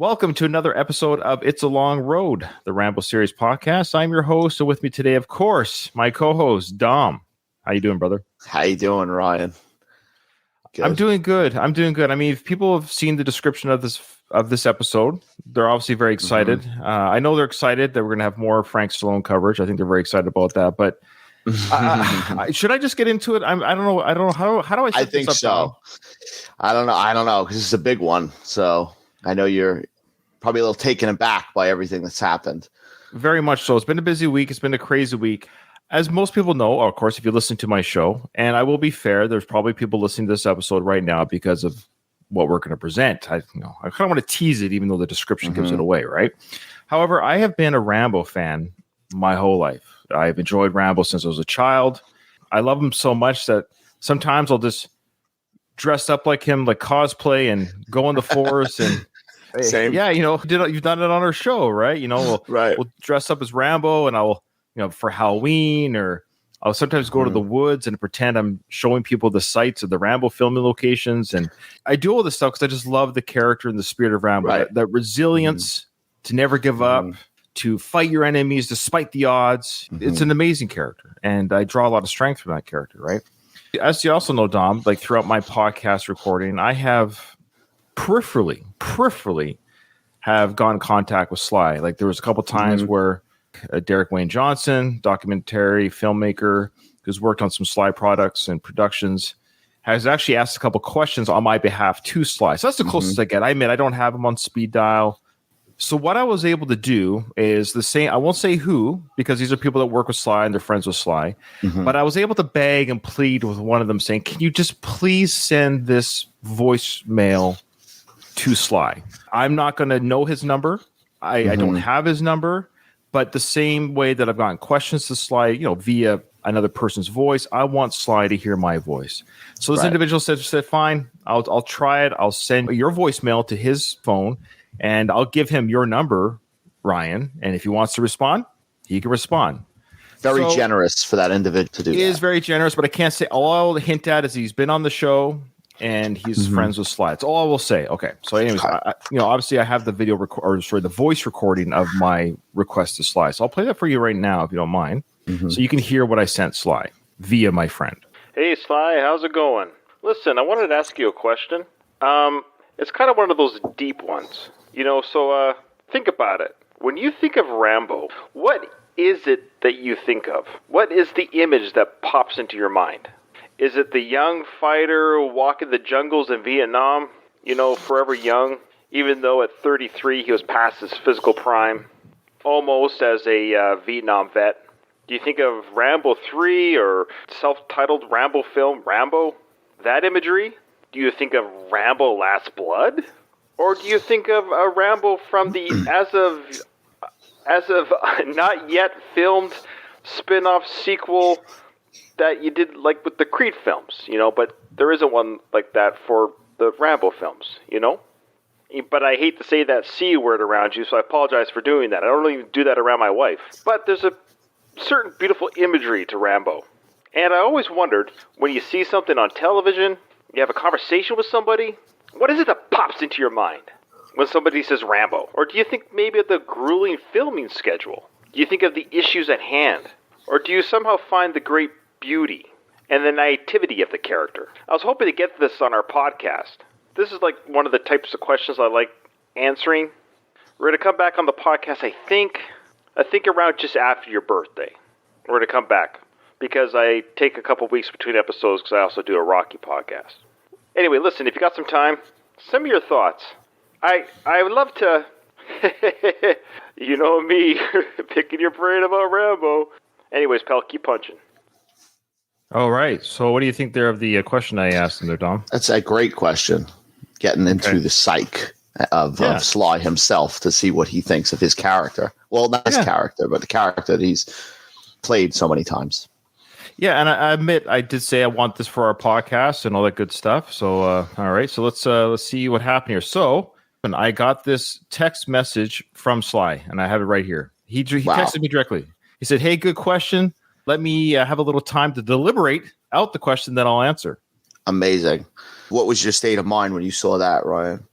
Welcome to another episode of It's a Long Road, the Rambo series podcast. I'm your host, and with me today, of course, my co-host, Dom. How you doing, brother? How you doing, Ryan? Good. I'm doing good. I mean, if people have seen the description of this episode, they're obviously very excited. Mm-hmm. I know they're excited that we're going to have more Frank Stallone coverage. I think they're very excited about that. But should I just get into it? I don't know. How do I? I think so. I don't know because it's a big one. So I know you're probably a little taken aback by everything that's happened. Very much so. It's been a busy week. It's been a crazy week. As most people know, of course, if you listen to my show, and I will be fair, there's probably people listening to this episode right now because of what we're going to present. I kind of want to tease it, even though the description gives it away, right? However, I have been a Rambo fan my whole life. I've enjoyed Rambo since I was a child. I love him so much that sometimes I'll just dress up like him, like cosplay, and go in the forest and same. Yeah, you've done it on our show, right? We'll dress up as Rambo, and I'll, for Halloween, or I'll sometimes go to the woods and pretend I'm showing people the sites of the Rambo filming locations. And I do all this stuff because I just love the character and the spirit of Rambo. Right. That resilience to never give up, to fight your enemies despite the odds. It's an amazing character. And I draw a lot of strength from that character, right? As you also know, Dom, like throughout my podcast recording, I have peripherally have gone in contact with Sly. Like there was a couple times where Derek Wayne Johnson, documentary filmmaker who's worked on some Sly products and productions, has actually asked a couple questions on my behalf to Sly. So that's the closest I get. I admit I don't have him on speed dial. So what I was able to do is the same. I won't say who, because these are people that work with Sly and they're friends with Sly. But I was able to beg and plead with one of them saying, can you just please send this voicemail to Sly? I'm not going to know his number. I don't have his number. But the same way that I've gotten questions to Sly, via another person's voice, I want Sly to hear my voice. So this individual said, fine, I'll try it. I'll send your voicemail to his phone, and I'll give him your number, Ryan. And if he wants to respond, he can respond. Very generous for that individual to do that. He is very generous, but I can't say. All I'll hint at is he's been on the show, and he's friends with Sly. That's all I will say. Okay. So anyways, obviously I have the video the voice recording of my request to Sly. So I'll play that for you right now, if you don't mind. So you can hear what I sent Sly via my friend. Hey, Sly, how's it going? Listen, I wanted to ask you a question. It's kind of one of those deep ones, so think about it. When you think of Rambo, what is it that you think of? What is the image that pops into your mind? Is it the young fighter walking the jungles in Vietnam, forever young, even though at 33 he was past his physical prime, almost as a Vietnam vet? Do you think of Rambo 3 or self-titled Rambo film, Rambo? That imagery? Do you think of Rambo Last Blood? Or do you think of a Rambo from the as of not yet filmed spin-off sequel that you did like with the Creed films, but there isn't one like that for the Rambo films, But I hate to say that C word around you, so I apologize for doing that. I don't even do that around my wife. But there's a certain beautiful imagery to Rambo. And I always wondered, when you see something on television, you have a conversation with somebody, what is it that pops into your mind when somebody says Rambo? Or do you think maybe of the grueling filming schedule? Do you think of the issues at hand? Or do you somehow find the great beauty and the naivety of the character? I was hoping to get this on our podcast. This is like one of the types of questions I like answering. We're going to come back on the podcast, I think around just after your birthday. We're going to come back because I take a couple weeks between episodes because I also do a Rocky podcast. Anyway, listen, if you got some time, send me your thoughts. I would love to, you know me, picking your brain about Rambo. Anyways, pal, keep punching. All right. So what do you think there of the question I asked him there, Dom? That's a great question. Getting into the psyche of Sly himself to see what he thinks of his character. Well, not his character, but the character that he's played so many times. Yeah, and I admit I did say I want this for our podcast and all that good stuff. So, all right. So let's see what happened here. So, and I got this text message from Sly, and I have it right here. He texted me directly. He said, "Hey, good question. Let me have a little time to deliberate out the question, then I'll answer." Amazing. What was your state of mind when you saw that, Ryan?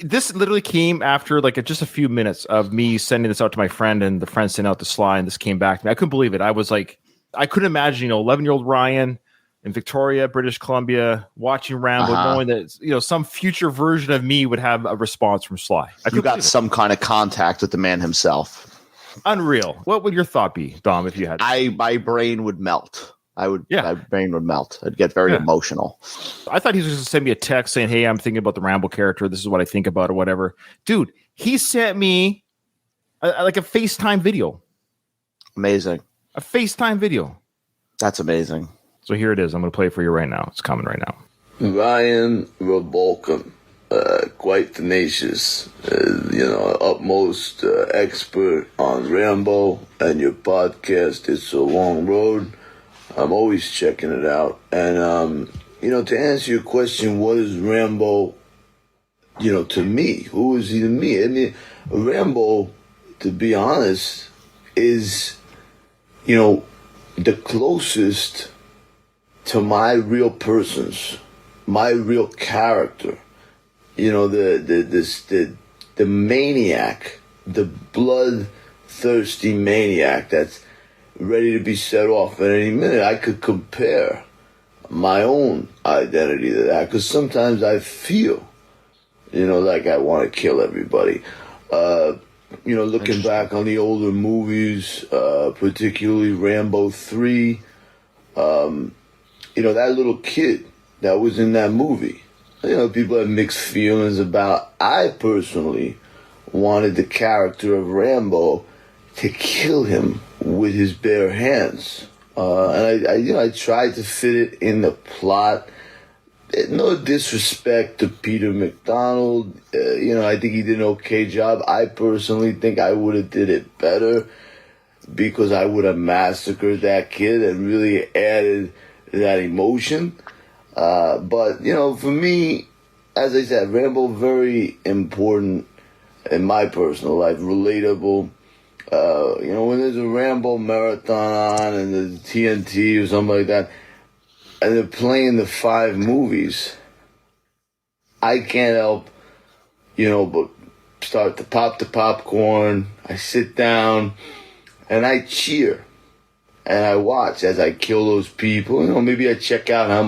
this literally came after like just a few minutes of me sending this out to my friend, and the friend sent out to Sly, and this came back to me. I couldn't believe it. I was like, I couldn't imagine, 11-year-old Ryan in Victoria, British Columbia, watching Rambo, knowing that some future version of me would have a response from Sly. You got some kind of contact with the man himself. Unreal. What would your thought be, Dom, if you had? My brain would melt. My brain would melt. I'd get very emotional. I thought he was going to send me a text saying, "Hey, I'm thinking about the Rambo character. This is what I think about," or whatever. Dude, he sent me like a FaceTime video. Amazing. A FaceTime video. That's amazing. So here it is. I'm going to play it for you right now. It's coming right now. Ryan Rebolcom, quite tenacious, utmost expert on Rambo, and your podcast, It's a Long Road. I'm always checking it out. And, to answer your question, what is Rambo, to me? Who is he to me? I mean, Rambo, to be honest, is, the closest to my real persons, my real character. The maniac, the bloodthirsty maniac that's ready to be set off at any minute. I could compare my own identity to that, because sometimes I feel, like I want to kill everybody. Looking back on the older movies, particularly Rambo 3, that little kid that was in that movie, people have mixed feelings about. I personally wanted the character of Rambo to kill him with his bare hands. And I tried to fit it in the plot. No disrespect to Peter McDonald. I think he did an okay job. I personally think I would have did it better, because I would have massacred that kid and really added that emotion. But, for me, as I said, Rambo, very important in my personal life, relatable. When there's a Rambo marathon on and there's TNT or something like that, and they're playing the 5 movies, I can't help, but start to pop the popcorn. I sit down and I cheer and I watch as I kill those people. Maybe I check out how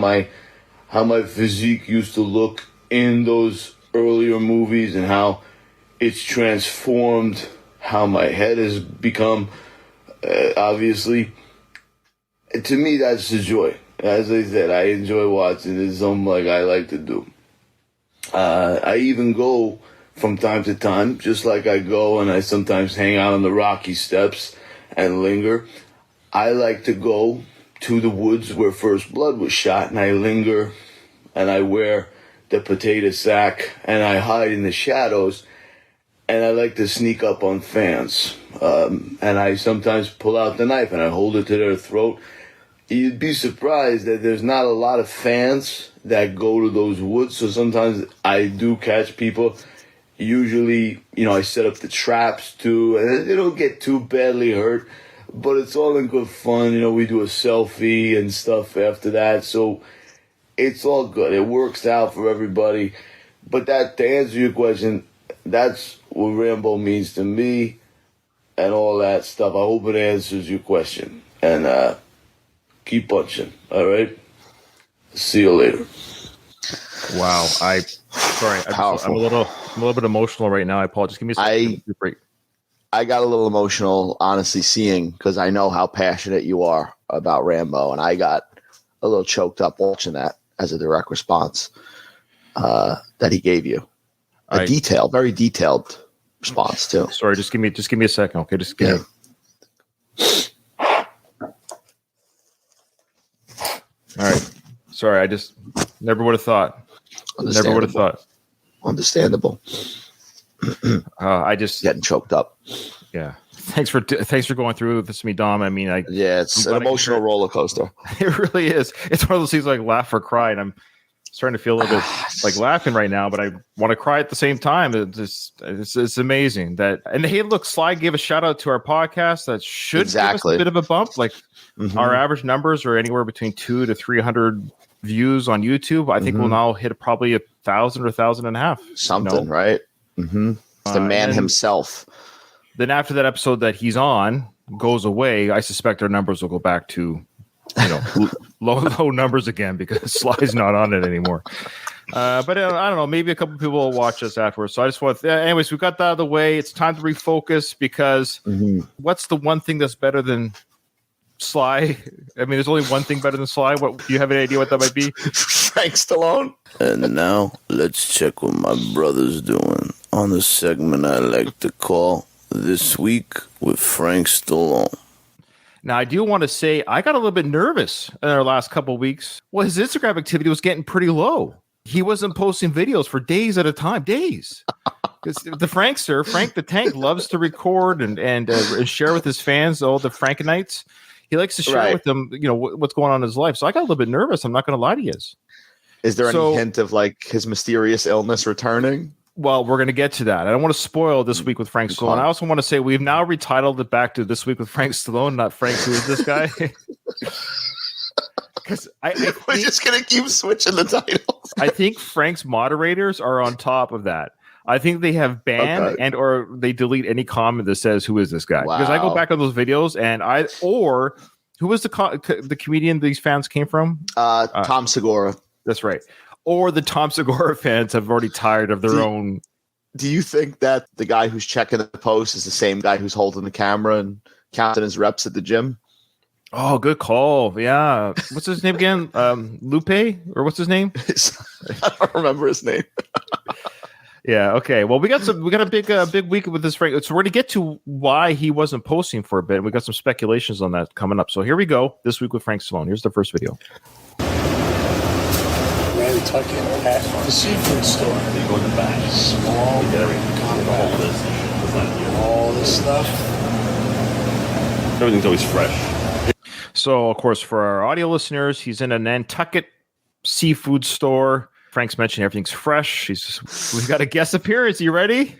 my physique used to look in those earlier movies and how it's transformed, how my head has become, obviously. To me, that's the joy. As I said, I enjoy watching. It's something like I like to do. I even go from time to time, just like I go and I sometimes hang out on the Rocky Steps and linger. I like to go to the woods where First Blood was shot, and I linger and I wear the potato sack and I hide in the shadows, and I like to sneak up on fans. And I sometimes pull out the knife and I hold it to their throat. You'd be surprised that there's not a lot of fans that go to those woods. So sometimes I do catch people. Usually, I set up the traps too, and they don't get too badly hurt, but it's all in good fun. We do a selfie and stuff after that. So it's all good. It works out for everybody. But that, to answer your question, that's what Rambo means to me and all that stuff. I hope it answers your question. And, keep punching. All right. See you later. Wow. I'm a little bit emotional right now. I apologize. Give me a second. I got a little emotional, honestly, seeing, because I know how passionate you are about Rambo, and I got a little choked up watching that as a direct response that he gave you. Very detailed response too. Sorry, just give me a second, okay? Just give me. All right. Sorry, I just never would have thought. Never would have thought. Understandable. I just getting choked up. Yeah. Thanks for going through this with me, Dom. I mean, it's an emotional roller coaster. It really is. It's one of those things like laugh or cry, and I'm starting to feel a little bit like laughing right now, but I want to cry at the same time. It's amazing that. And hey, look, Sly gave a shout out to our podcast. That should give us a bit of a bump. Like our average numbers are anywhere between 200 to 300 views on YouTube. I think we'll now hit probably 1,000 or 1,500. Something, right? Mm-hmm. It's the man himself. Then after that episode that he's on goes away, I suspect our numbers will go back to, low numbers again because Sly's not on it anymore. But I don't know. Maybe a couple people will watch us afterwards. So I just want. Anyways, we got that out of the way. It's time to refocus because what's the one thing that's better than Sly? I mean, there's only one thing better than Sly. What do you have any idea what that might be? Frank Stallone. And now let's check what my brother's doing on the segment I like to call This Week with Frank Stallone. Now, I do want to say I got a little bit nervous in our last couple of weeks. Well, his Instagram activity was getting pretty low. He wasn't posting videos for days at a time. Days. Because the Frankster, Frank the Tank, loves to record and share with his fans all the Frankenites. He likes to share with them, what's going on in his life. So I got a little bit nervous. I'm not going to lie to you. Is there any hint of like his mysterious illness returning? Well, we're going to get to that. I don't want to spoil This Week with Frank Stallone. I also want to say we've now retitled it back to This Week with Frank Stallone, not Frank, who is this guy? Because we're just going to keep switching the titles. I think Frank's moderators are on top of that. I think they have banned and or they delete any comment that says, who is this guy? Wow. Because I go back on those videos and who was the comedian these fans came from? Tom Segura. That's right. Or the Tom Segura fans have already tired of their own. Do you think that the guy who's checking the post is the same guy who's holding the camera and counting his reps at the gym? Oh, good call. Yeah. What's his name again? Lupe? Or what's his name? I don't remember his name. Yeah. Okay. Well, we got a big week with this Frank. So we're going to get to why he wasn't posting for a bit. We got some speculations on that coming up. So here we go. This Week with Frank Stallone. Here's the first video. Randy Tuck in at the seafood store. You go in the back. Small, compact. All this stuff. Everything's always fresh. So, of course, for our audio listeners, he's in a Nantucket seafood store. Frank's mentioned everything's fresh. We've got a guest appearance. You ready?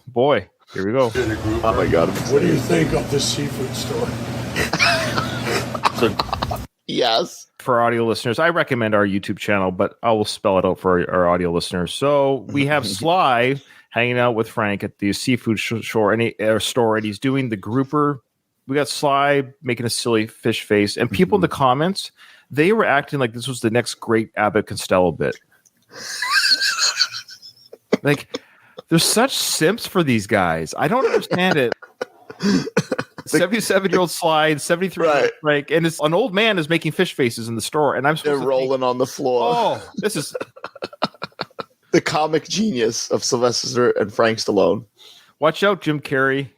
Boy, here we go. Oh my God. What do you think of the seafood store? Yes. For audio listeners, I recommend our YouTube channel, but I will spell it out for our audio listeners. So we have Sly hanging out with Frank at the seafood store, and he's doing the grouper. We got Sly making a silly fish face, and people in the comments, they were acting like this was the next great Abbott Costello bit. Like, there's such simps for these guys. I don't understand it. 77-year-old Sly, 73-year-old Frank, and it's an old man is making fish faces in the store, and they're rolling on the floor. Oh, this is the comic genius of Sylvester and Frank Stallone. Watch out, Jim Carrey.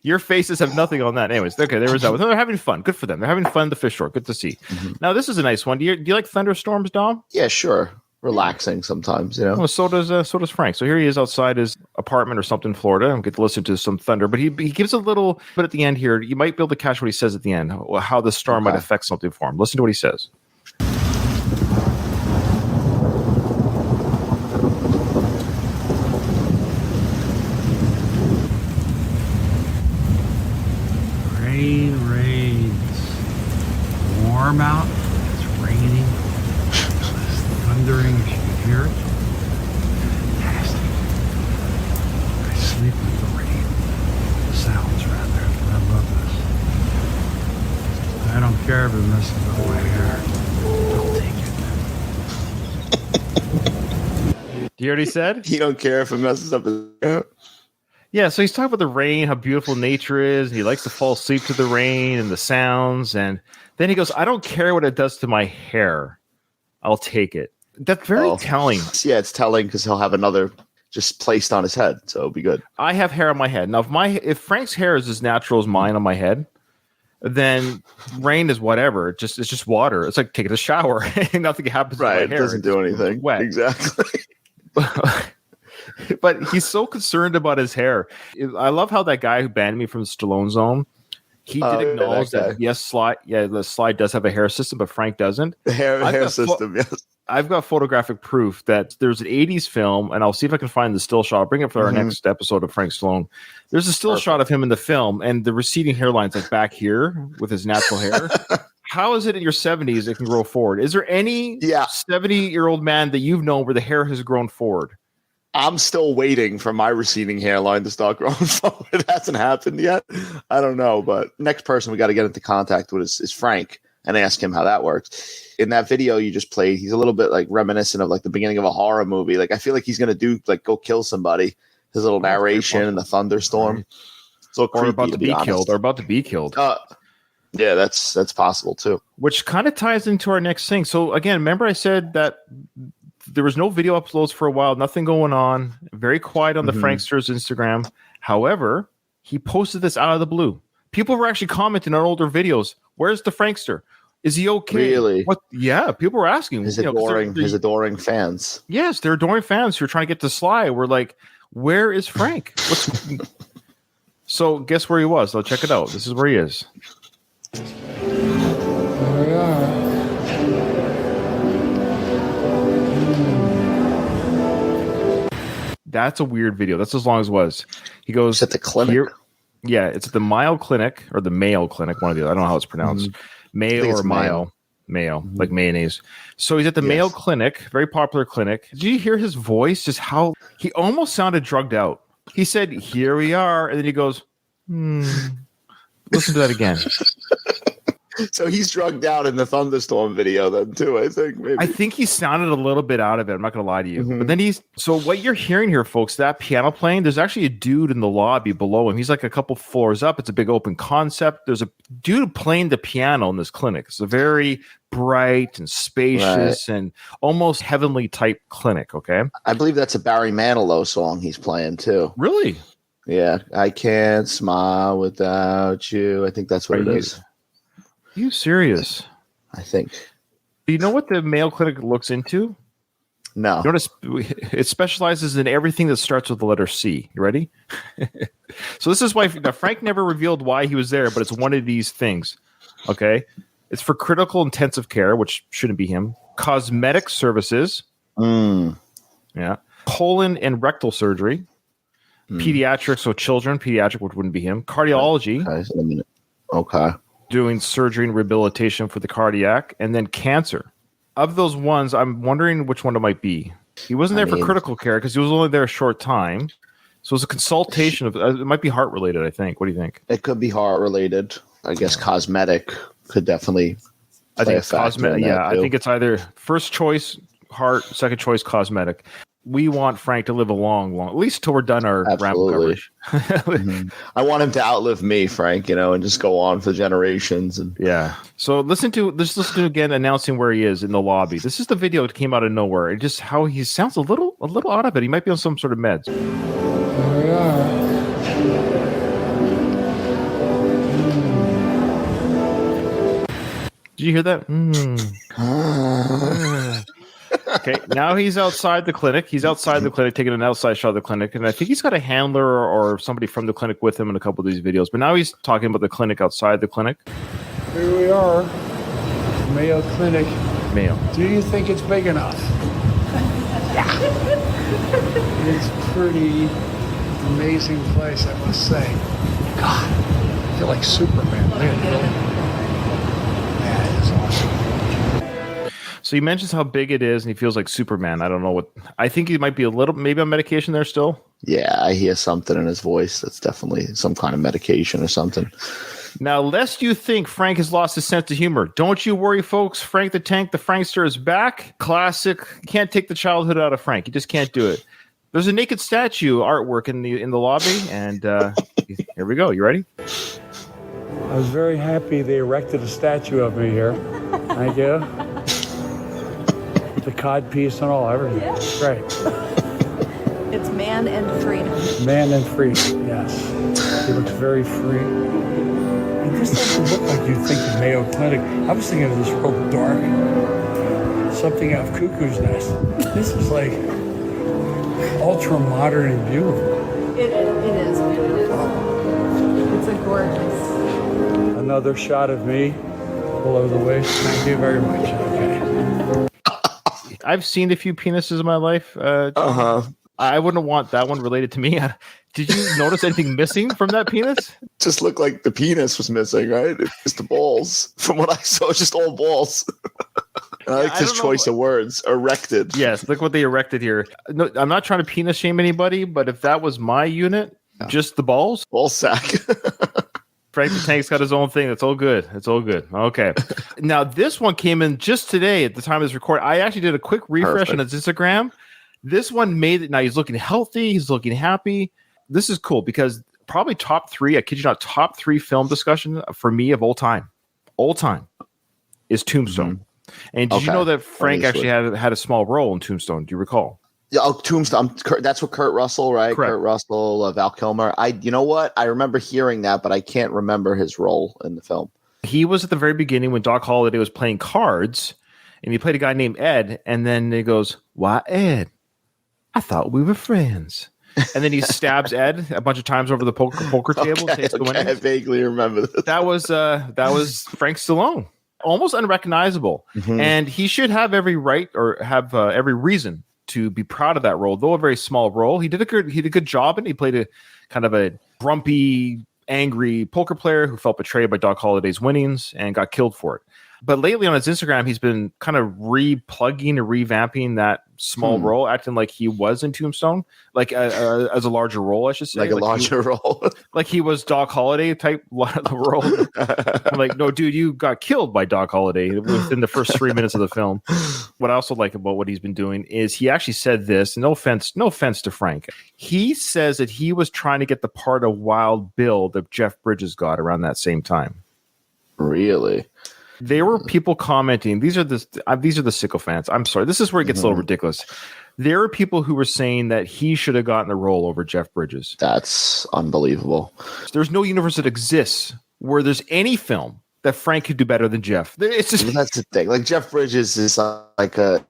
Your faces have nothing on that. Anyways, okay, there was that. They're having fun. Good for them. They're having fun at the fish store. Good to see. Now, this is a nice one. Do you like thunderstorms, Dom? Yeah, sure. Relaxing sometimes, Well, so does Frank. So here he is outside his apartment or something in Florida. I get to listen to some thunder, but he gives a little bit at the end here. You might be able to catch what he says at the end, how the storm might affect something for him. Listen to what he says. Rain. It's warm out. It's raining. It's thundering. You can hear it. Fantastic. I sleep with the rain. The sounds, rather. I love this. I don't care if it messes up my hair. I'll take it. Do you hear what he said? He don't care if it messes up his hair. Yeah, so he's talking about the rain, how beautiful nature is. He likes to fall asleep to the rain and the sounds. And then he goes, I don't care what it does to my hair. I'll take it. That's very telling. Yeah, it's telling because he'll have another just placed on his head. So it'll be good. I have hair on my head. Now, if Frank's hair is as natural as mine on my head, then rain is whatever. It's just water. It's like taking a shower. Nothing happens to my hair. It doesn't do anything. Wet. Exactly. But he's so concerned about his hair. I love how that guy who banned me from the Stallone Zone, he did acknowledge that yes, the Sly does have a hair system, but Frank doesn't. The hair system, yes. I've got photographic proof that there's an 80s film, and I'll see if I can find the still shot. I'll bring it for our next episode of Frank Stallone. There's a still shot of him in the film, and the receding hairline's like back here with his natural hair. how is it in your 70s it can grow forward? Is there any 70-year-old man that you've known where the hair has grown forward? I'm still waiting for my receding hairline to start growing forward. It hasn't happened yet. I don't know, but next person we got to get into contact with is Frank and ask him how that works. In that video you just played, he's a little bit like reminiscent of like the beginning of a horror movie. Like I feel like he's gonna do like go kill somebody. His little narration and the thunderstorm. So or about to be killed, or about to be killed. Yeah, that's possible too. Which kind of ties into our next thing. So again, remember I said that there was no video uploads for a while, nothing going on, very quiet on the Frankster's Instagram. However, he posted this out of the blue. People were actually commenting on older videos. Where's the Frankster? Is he okay? Really? What? Yeah, people were asking. His adoring fans. Yes, they're adoring fans who are trying to get to Sly. We're like, where is Frank? So guess where he was? So check it out. This is where he is. There we are. That's a weird video. That's as long as it was. He goes it's at the clinic. Yeah, it's at the Mayo Clinic or the Mayo Clinic. One of the other. I don't know how it's pronounced. Mayo or Mayo. Mayo, like mayonnaise. So he's at the Mayo Clinic, very popular clinic. Did you hear his voice? Just how he almost sounded drugged out. He said, "Here we are," and then he goes, Listen to that again. So he's drugged out in the thunderstorm video then too, I think. Maybe. I think he sounded a little bit out of it. I'm not going to lie to you. But then so what you're hearing here, folks, that piano playing, there's actually a dude in the lobby below him. He's like a couple floors up. It's a big open concept. There's a dude playing the piano in this clinic. It's a very bright and spacious and almost heavenly type clinic, okay? I believe that's a Barry Manilow song he's playing too. Really? Yeah. I can't smile without you. I think that's what it is. Are you serious? I think. Do you know what the Mayo Clinic looks into? No. You know, it specializes in everything that starts with the letter C. You ready? So this is why Frank never revealed why he was there, but it's one of these things. Okay? It's for critical intensive care, which shouldn't be him. Cosmetic services. Yeah. Colon and rectal surgery. Pediatrics, so children. Pediatric, which wouldn't be him. Cardiology. Okay. Doing surgery and rehabilitation for the cardiac, and then cancer. Of those ones, I'm wondering which one it might be. He wasn't there for critical care because he was only there a short time. So it's a consultation of it might be heart related, I think. What do you think? It could be heart related. I guess cosmetic could definitely I think it's cosmetic. Yeah, I think it's either first choice heart, second choice cosmetic. We want Frank to live a long, at least till we're done our Rambo coverage. I want him to outlive me, Frank, and just go on for generations. And so listen to again announcing where he is in the lobby. This is the video that came out of nowhere. And just how he sounds a little out of it. He might be on some sort of meds. There we are. Did you hear that? Okay, now he's outside the clinic. He's outside the clinic, taking an outside shot of the clinic, and I think he's got a handler or somebody from the clinic with him in a couple of these videos. But now he's talking about the clinic outside the clinic. Here we are, Mayo Clinic. Mayo. Do you think it's big enough? Yeah. It's pretty amazing place, I must say. God, I feel like Superman. Look at it. That is awesome. So he mentions how big it is, and he feels like Superman. I don't know what. I think he might be maybe on medication there still. Yeah, I hear something in his voice. That's definitely some kind of medication or something. Now, lest you think Frank has lost his sense of humor, don't you worry, folks. Frank the Tank, the Frankster, is back. Classic. Can't take the childhood out of Frank. You just can't do it. There's a naked statue artwork in the lobby, and here we go. You ready? I was very happy they erected a statue of me here. Thank you. With the cod piece and all, everything. Yeah. Great. It's man and freedom. Man and freedom, yes. He looks very free. And this doesn't look like you'd think of Mayo Clinic. I was thinking of this real dark, something out of Cuckoo's Nest. This is like ultra modern and beautiful. It is beautiful. It's a gorgeous. Another shot of me below the waist. Thank you very much. Okay. I've seen a few penises in my life. I wouldn't want that one related to me. Did you notice anything missing from that penis? Just looked like the penis was missing, right? It's the balls. From what I saw, it's just all balls. And I like his choice of words, erected. Yes, look what they erected here. No, I'm not trying to penis shame anybody, but if that was my unit, just the balls. Ball sack. Frank the Tank's got his own thing. It's all good. It's all good. Okay. Now, this one came in just today at the time of this recording. I actually did a quick refresh on his Instagram. This one made it. Now, he's looking healthy. He's looking happy. This is cool because probably top 3, I kid you not, top 3 film discussion for me of all time is Tombstone. Mm-hmm. And did you know that Frank actually had a small role in Tombstone? Do you recall? Yeah, Tombstone. That's what Kurt Russell, right? Correct. Kurt Russell, Val Kilmer. You know what? I remember hearing that, but I can't remember his role in the film. He was at the very beginning when Doc Holliday was playing cards, and he played a guy named Ed, and then he goes, "Why, Ed? I thought we were friends." And then he stabs Ed a bunch of times over the poker table. I vaguely remember this. That was Frank Stallone. Almost unrecognizable. Mm-hmm. And he should have every right or have every reason to be proud of that role, though a very small role. He did a good job, and he played a kind of a grumpy, angry poker player who felt betrayed by Doc Holliday's winnings and got killed for it. But lately on his Instagram, he's been kind of replugging or revamping that small role, acting like he was in Tombstone, like as a larger role, I should say. Like a larger role. Like he was Doc Holliday type role. I'm like, no, dude, you got killed by Doc Holliday within the first 3 minutes of the film. What I also like about what he's been doing is he actually said this, no offense to Frank. He says that he was trying to get the part of Wild Bill that Jeff Bridges got around that same time. Really? There were people commenting. These are the sycophants. I'm sorry. This is where it gets a little ridiculous. There are people who were saying that he should have gotten the role over Jeff Bridges. That's unbelievable. There's no universe that exists where there's any film that Frank could do better than Jeff. It's just that's the thing. Like Jeff Bridges is like the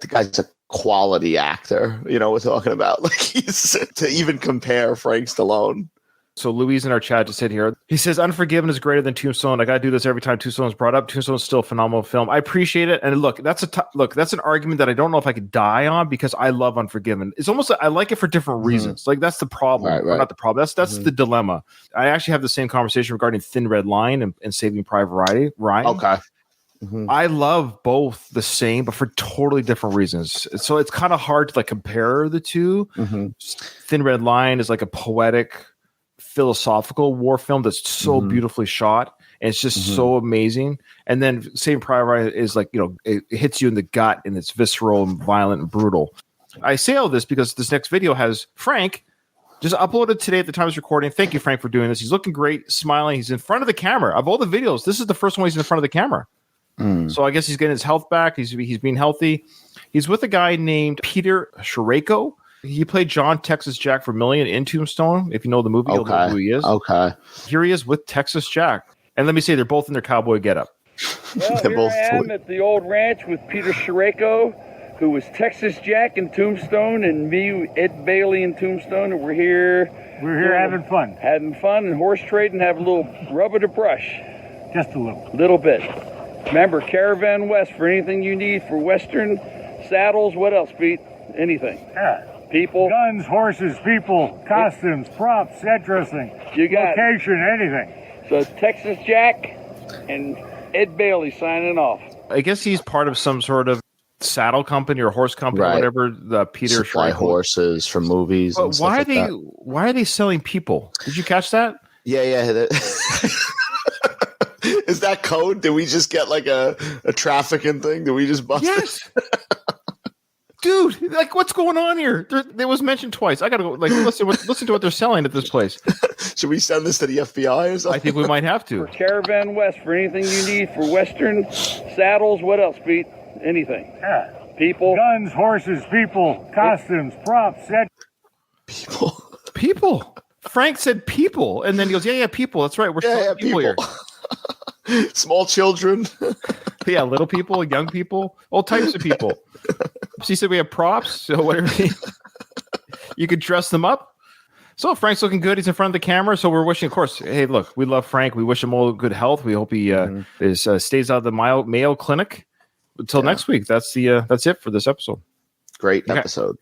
guy's a quality actor. You know what we're talking about? Like he's to even compare Frank Stallone. So Louise in our chat just said here, he says, Unforgiven is greater than Tombstone. I got to do this every time Tombstone is brought up. Tombstone is still a phenomenal film. I appreciate it. And look, that's an argument that I don't know if I could die on because I love Unforgiven. It's almost like I like it for different reasons. Like that's the problem. Right. Or not the problem. That's the dilemma. I actually have the same conversation regarding Thin Red Line and Saving Private Ryan. Okay. I love both the same, but for totally different reasons. So it's kind of hard to like compare the two. Thin Red Line is like a poetic, philosophical war film that's so beautifully shot, and it's just so amazing. And then Saving Private Ryan is like, you know, it hits you in the gut, and it's visceral and violent and brutal. I say all this because this next video has Frank just uploaded today at the time of this recording. Thank you, Frank, for doing this. He's looking great, smiling. He's in front of the camera. Of all the videos, this is the first one he's in front of the camera. So I guess he's getting his health back. He's being healthy. He's with a guy named Peter Sherayko. He played John Texas Jack Vermillion in Tombstone. If you know the movie, you'll know who he is. Okay. Here he is with Texas Jack. And let me say, they're both in their cowboy getup. Well, here I am at the old ranch with Peter Sherayko, who was Texas Jack in Tombstone, and me, Ed Bailey in Tombstone, and we're here having fun. Having fun and horse trading, have a little rubber to brush. Just a little. Little bit. Remember, Caravan West for anything you need for Western saddles. What else, Pete? Anything. Yeah. People. Guns, horses, people, costumes, props, set dressing. You got location, anything. So Texas Jack and Ed Bailey signing off. I guess he's part of some sort of saddle company or horse company, or whatever. The Peter Supply horses for movies. But why are they selling people? Did you catch that? Yeah. Is that code? Did we just get like a trafficking thing? Did we just bust it? Dude, like what's going on here? It was mentioned twice. I gotta go listen to what they're selling at this place. Should we send this to the FBI or something? I think we might have to. For Caravan West for anything you need for Western saddles. What else, Pete? Anything. Yeah. People. Guns, horses, people, costumes, props, set. People. Frank said people, and then he goes, "Yeah, people. That's right. We're selling people here." Small children. Yeah, little people, young people, all types of people. She said we have props, so whatever you could dress them up. So Frank's looking good. He's in front of the camera. So we're wishing, of course, hey, look, we love Frank. We wish him all good health. We hope he stays out of the Mayo Clinic until next week. That's it for this episode. Great episode.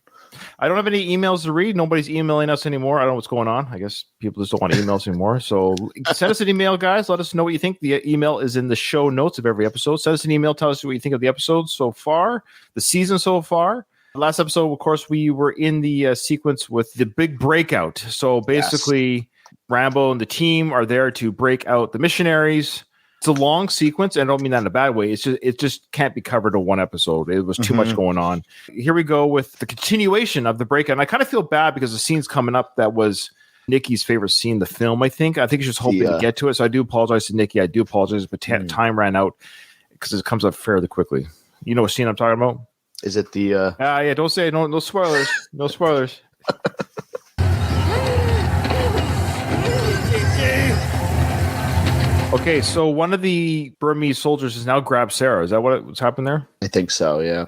I don't have any emails to read. Nobody's emailing us anymore. I don't know what's going on. I guess people just don't want to email us anymore. So send us an email, guys. Let us know what you think. The email is in the show notes of every episode. Send us an email. Tell us what you think of the episodes so far, the season so far. Last episode, of course, we were in the sequence with the big breakout. So basically, Rambo and the team are there to break out the missionaries. It's a long sequence, and I don't mean that in a bad way. It just can't be covered in one episode. It was too much going on. Here we go with the continuation of the breakout. And I kind of feel bad because the scene's coming up that was Nikki's favorite scene in the film, I think. I think she's hoping to get to it. So I do apologize to Nikki. I do apologize, but time ran out because it comes up fairly quickly. You know what scene I'm talking about? Is it the... yeah, don't say it. No spoilers. No spoilers. Okay, so one of the Burmese soldiers has now grabbed Sarah. Is that what's happened there? I think so, yeah.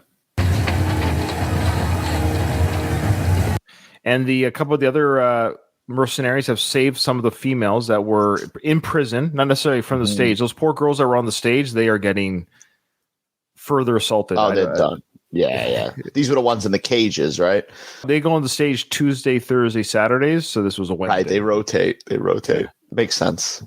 And a couple of the other mercenaries have saved some of the females that were in prison, not necessarily from the stage. Those poor girls that were on the stage, they are getting further assaulted. Oh, they're done. Yeah. These were the ones in the cages, right? They go on the stage Tuesday, Thursday, Saturdays. So this was a Wednesday. Right, they rotate. Makes sense.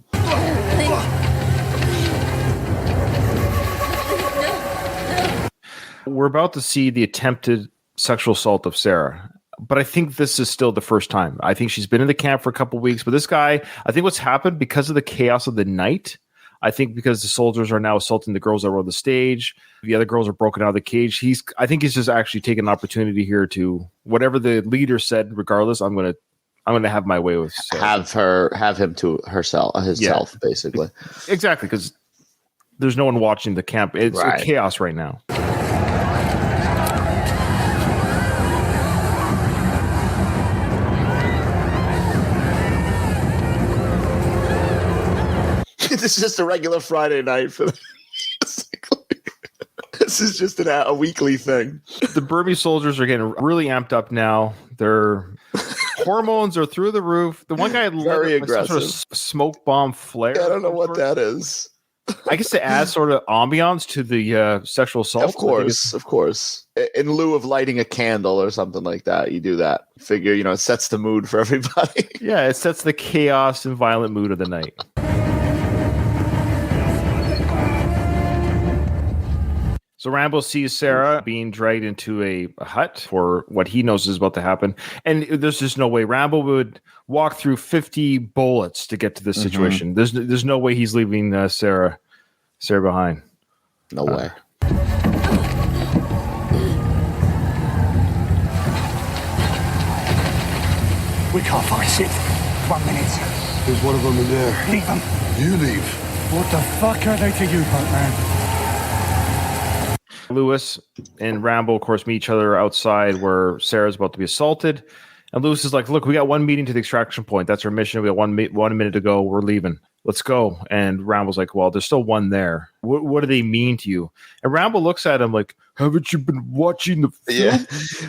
We're about to see the attempted sexual assault of Sarah, but I think this is still the first time. I think she's been in the camp for a couple of weeks, but this guy, I think what's happened because of the chaos of the night, I think because the soldiers are now assaulting the girls that were on the stage, the other girls are broken out of the cage. I think he's just actually taking an opportunity here to, whatever the leader said, regardless, I'm going to have my way with Sarah. Have him to himself, basically. Exactly, because there's no one watching the camp. It's chaos right now. This is just a regular Friday night for them. This is just a weekly thing. The Burmese soldiers are getting really amped up now. Their hormones are through the roof. The one guy had very aggressive. Sort of smoke bomb flare. Yeah, I don't know what that is. I guess to add sort of ambiance to the sexual assault. Of course. In lieu of lighting a candle or something like that, you do that. Figure, it sets the mood for everybody. Yeah, it sets the chaos and violent mood of the night. So Rambo sees Sarah being dragged into a hut for what he knows is about to happen. And there's just no way Rambo would walk through 50 bullets to get to this situation. There's no way he's leaving Sarah behind. No way. We can't fight it. 1 minute. There's one of them in there. Leave them. You leave. What the fuck are they to you, boatman? Lewis and Rambo, of course, meet each other outside where Sarah's about to be assaulted. And Lewis is like, look, we got one meeting to the extraction point. That's our mission. We got 1 minute to go. We're leaving. Let's go. And Rambo's like, well, there's still one there. What do they mean to you? And Rambo looks at him like, haven't you been watching the film? Yeah.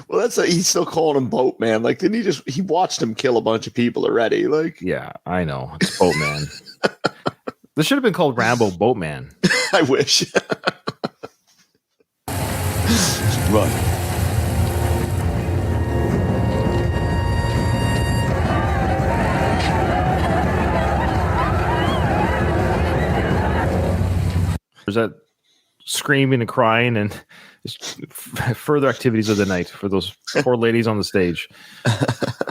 Well, he's still calling him Boatman. Like, didn't he watched him kill a bunch of people already? Like, yeah, I know. It's Boatman. This should have been called Rambo Boatman. I wish. Run. There's that screaming and crying and further activities of the night for those poor ladies on the stage.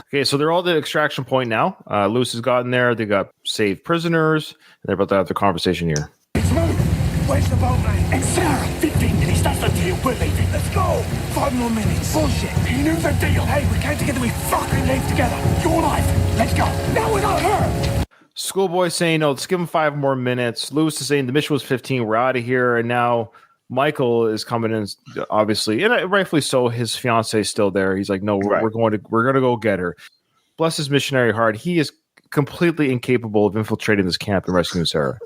Okay, so they're all at the extraction point now. Lewis has gotten there. They got saved prisoners. And they're about to have the conversation here. Where's the boatman? And Sarah, 15 minutes. That's the deal. We're leaving. Let's go. 5 more minutes. Bullshit. You knew the deal. Hey, we came together. We fucking live together. Your life. Let's go. Now without her. Schoolboy saying, no, let's give him 5 more minutes. Lewis is saying the mission was 15. We're out of here. And now Michael is coming in, obviously, and rightfully so. His fiance is still there. He's like, no, we're going to go get her. Bless his missionary heart. He is completely incapable of infiltrating this camp and rescuing Sarah.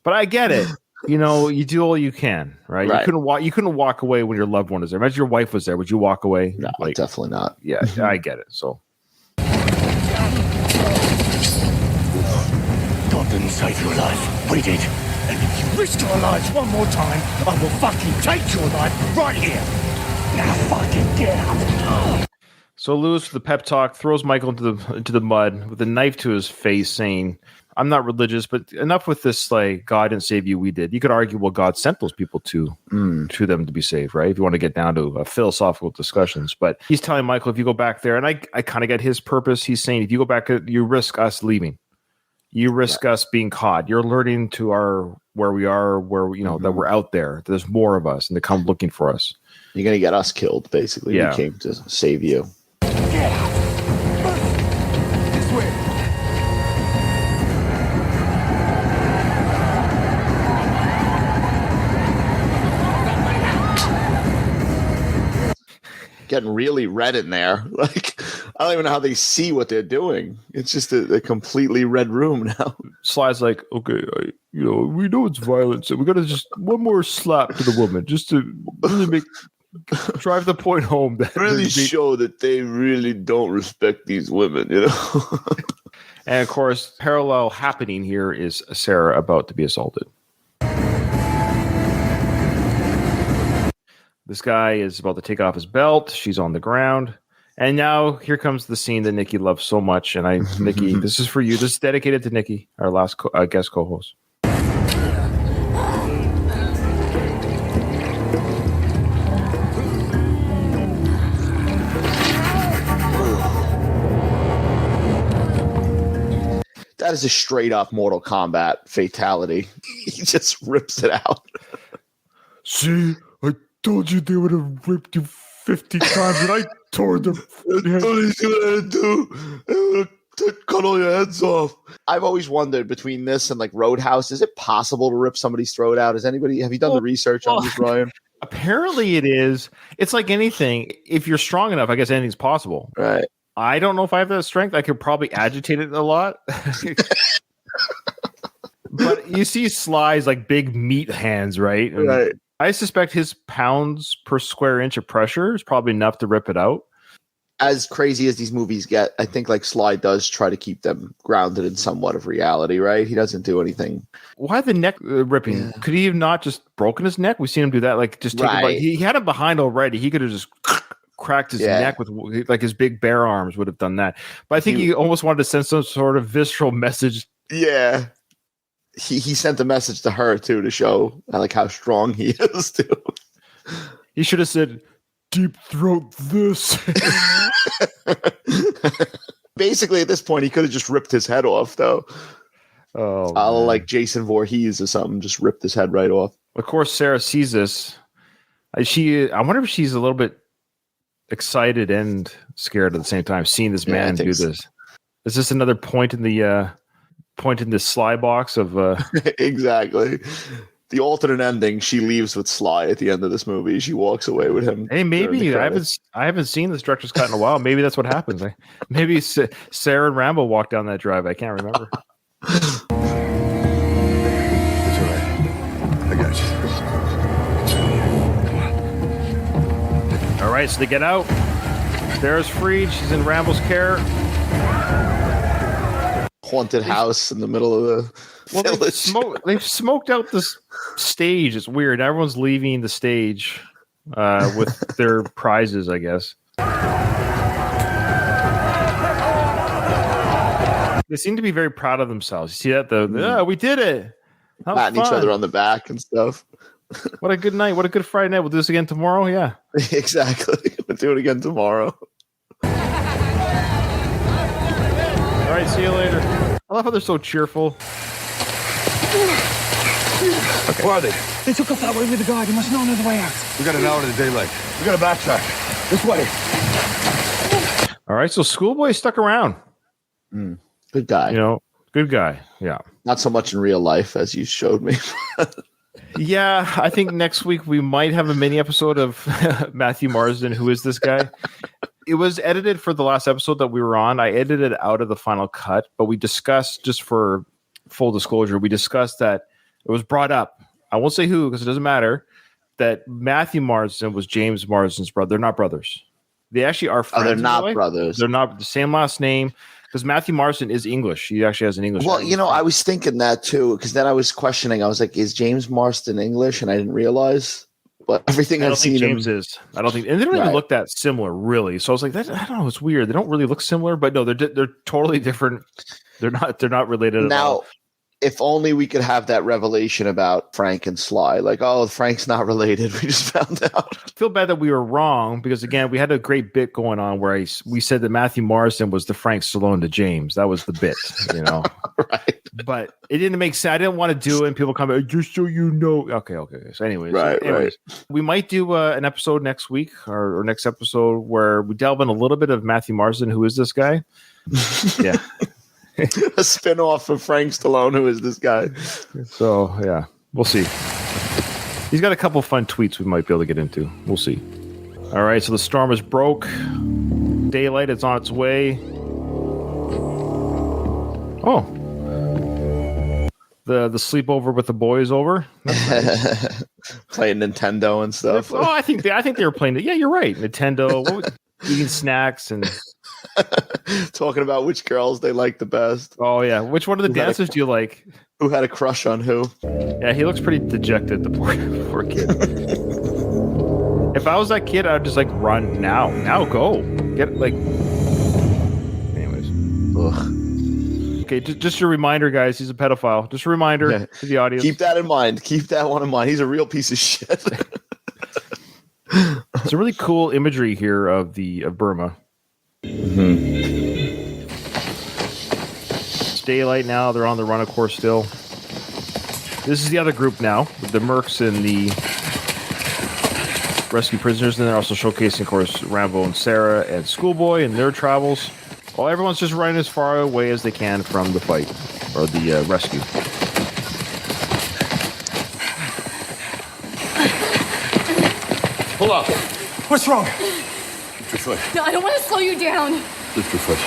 But I get it. You do all you can, right? You couldn't walk away when your loved one is there. Imagine your wife was there. Would you walk away? No, definitely not. Yeah, I get it. So God didn't save your life. We did. And if you risk your life one more time, I will fucking take your life right here. Now fucking get out. So Lewis, with the pep talk, throws Michael into the mud with a knife to his face, saying, "I'm not religious, but enough with this. Like, God didn't save you, we did." You could argue, well, God sent those people to them to be saved, right? If you want to get down to philosophical discussions, but he's telling Michael, if you go back there, and I kind of get his purpose. He's saying, if you go back, you risk us leaving. You risk us being caught. You're alerting to where we are, that we're out there. There's more of us, and they come looking for us. You're gonna get us killed, basically. Yeah. We came to save you. Get out. This way. Getting really red in there. Like, I don't even know how they see what they're doing. It's just a completely red room now. Sly's like, okay, we know it's violent, so we got to just one more slap to the woman, just to really drive the point home. That Really show that they really don't respect these women, you know? And of course, parallel happening here is Sarah about to be assaulted. This guy is about to take off his belt. She's on the ground. And now here comes the scene that Nikki loves so much. And Nikki, this is for you. This is dedicated to Nikki, our last guest co-host. That is a straight up Mortal Kombat fatality. He just rips it out. See, I told you they would have ripped you 50 times, and I tore them. That's what he's gonna do. They would have cut all your heads off. I've always wondered between this and like Roadhouse, is it possible to rip somebody's throat out? Have you done the research on this, Ryan? Apparently it is. It's like anything. If you're strong enough, I guess anything's possible. Right. I don't know if I have that strength. I could probably agitate it a lot. But you see Sly's like big meat hands, right? And Right. I suspect his pounds per square inch of pressure is probably enough to rip it out. As crazy as these movies get, I think like Sly does try to keep them grounded in somewhat of reality, right? He doesn't do anything. Why the neck ripping? Yeah. Could he have not just broken his neck? We've seen him do that. Like just take it, Right. he had it behind already. He could have just cracked his neck with like his big bare arms would have done that. But I think he almost wanted to send some sort of visceral message. Yeah. He sent a message to her too to show like how strong he is too. He should have said, Deep throat this. Basically, at this point, he could have just ripped his head off, though. oh, Like Jason Voorhees or something, just ripped his head right off. Of course, Sarah sees this. I wonder if she's a little bit excited and scared at the same time, seeing this man do this. Is this another point in the Sly box of? Exactly. The alternate ending, she leaves with Sly at the end of this movie. She walks away with him. Hey, maybe I haven't seen this director's cut in a while. Maybe that's what happens. Maybe Sarah and Rambo walk down that drive. I can't remember. It's all right. I got you. All right, so they get out. Sarah's freed. She's in Rambo's care. Haunted house in the middle of the village. They've smoked out this stage. It's weird. Everyone's leaving the stage with their prizes, I guess. They seem to be very proud of themselves. You see that? We did it. That was Patting each fun. other on the back and stuff. What a good night. What a good Friday night. We'll do this again tomorrow. Yeah. Exactly. We'll do it again tomorrow. All right. See you later. I love how they're so cheerful. Okay. Where are they? They took off that way with the guard. There must know another way out. We got an hour to daylight. We got to backtrack. This way. All right. So Schoolboy stuck around. Good guy. Good guy. Yeah. Not so much in real life as you showed me. Yeah, I think next week we might have a mini episode of Matthew Marsden. Who is this guy? It was edited for the last episode that we were on. I edited it out of the final cut, but we discussed, just for full disclosure, we discussed that it was brought up. I won't say who because it doesn't matter. That Matthew Marsden was James Marsden's brother. They're not brothers. They actually are friends. They're not brothers. They're not the same last name. Because Matthew Marsden is English. He actually has an English Well, accent. I was thinking that too, because then I was questioning. I was like, is James Marsden English? And I didn't realize. but everything I don't I've think seen James him. is. I don't think, and they don't even Right. look that similar, really. So I was like, I don't know. It's weird. They don't really look similar, but no, they're totally different. They're not related at all. Now, if only we could have that revelation about Frank and Sly. Like, oh, Frank's not related. We just found out. I feel bad that we were wrong because again, we had a great bit going on where we said that Matthew Morrison was the Frank Stallone to James. That was the bit, you know. Right. But it didn't make sense. I didn't want to do it, and people come, just so you know. Okay. So, anyways, we might do an episode next week or next episode where we delve in a little bit of Matthew Morrison. Who is this guy? Yeah. A spin-off of Frank Stallone, who is this guy? So, yeah, we'll see. He's got a couple fun tweets we might be able to get into. We'll see. All right, so the storm is broke. Daylight is on its way. Oh. The sleepover with the boys over. That's nice. Playing Nintendo and stuff. Oh, I think they were playing it. Yeah, you're right. Nintendo, eating snacks and talking about which girls they like the best. Oh yeah, which one of the dancers do you like? Who had a crush on who? Yeah, he looks pretty dejected. The poor kid. If I was that kid, I'd just like run now, go get like. Anyways, ugh. Okay, just a reminder, guys. He's a pedophile. Just a reminder to the audience. Keep that in mind. Keep that one in mind. He's a real piece of shit. It's a really cool imagery here of Burma. Mm-hmm. It's daylight now. They're on the run, of course, still. This is the other group now, with the mercs and the rescue prisoners. And they're also showcasing, of course, Rambo and Sarah and Schoolboy and their travels. Well, everyone's just running as far away as they can from the fight or the rescue. Pull up. What's wrong? Lift your foot. No, I don't want to slow you down. Lift your foot.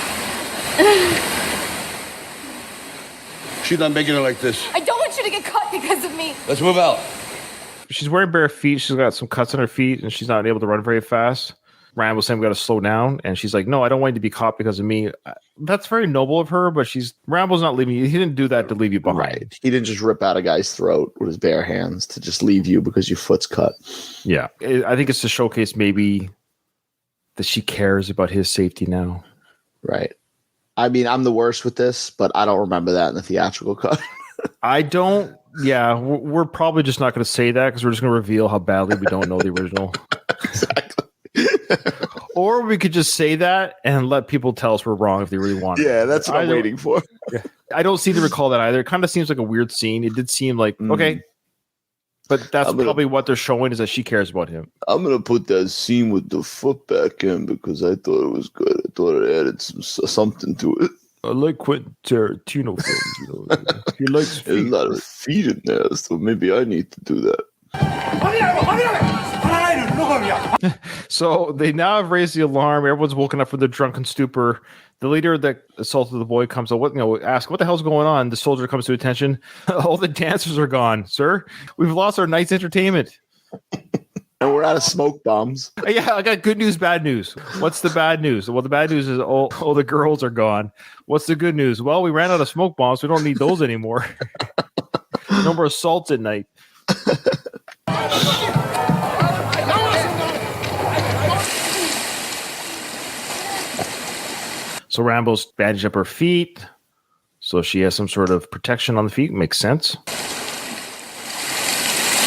She's not making it like this. I don't want you to get cut because of me. Let's move out. She's wearing bare feet. She's got some cuts on her feet, and she's not able to run very fast. Ryan was saying we got to slow down, and she's like, "No, I don't want you to be caught because of me." That's very noble of her, but Rambo's not leaving you. He didn't do that to leave you behind. Right. He didn't just rip out a guy's throat with his bare hands to just leave you because your foot's cut. Yeah, I think it's to showcase maybe that she cares about his safety now. Right. I mean, I'm the worst with this, but I don't remember that in the theatrical cut. I don't. Yeah, we're probably just not going to say that because we're just going to reveal how badly we don't know the original. Exactly. Or we could just say that and let people tell us we're wrong if they really want. Yeah, that's what I'm waiting for. I don't seem to recall that either. It kind of seems like a weird scene. It did seem like okay, but that's probably what they're showing is that she cares about him. I'm gonna put that scene with the foot back in because I thought it was good. I thought it added something to it. I like Quentin Tarantino films. You know, he likes feet. There's a lot of feet in there, so maybe I need to do that. So they now have raised the alarm. Everyone's woken up from their drunken stupor. The leader that assaulted the boy comes out. Ask what the hell's going on. The soldier comes to attention. All the dancers are gone, sir. We've lost our night's entertainment. And we're out of smoke bombs. Yeah, I got good news, bad news. What's the bad news? Well, the bad news is all the girls are gone. What's the good news? Well, we ran out of smoke bombs. We don't need those anymore. No more assaults at night. So Rambo's bandaged up her feet. So she has some sort of protection on the feet. Makes sense. I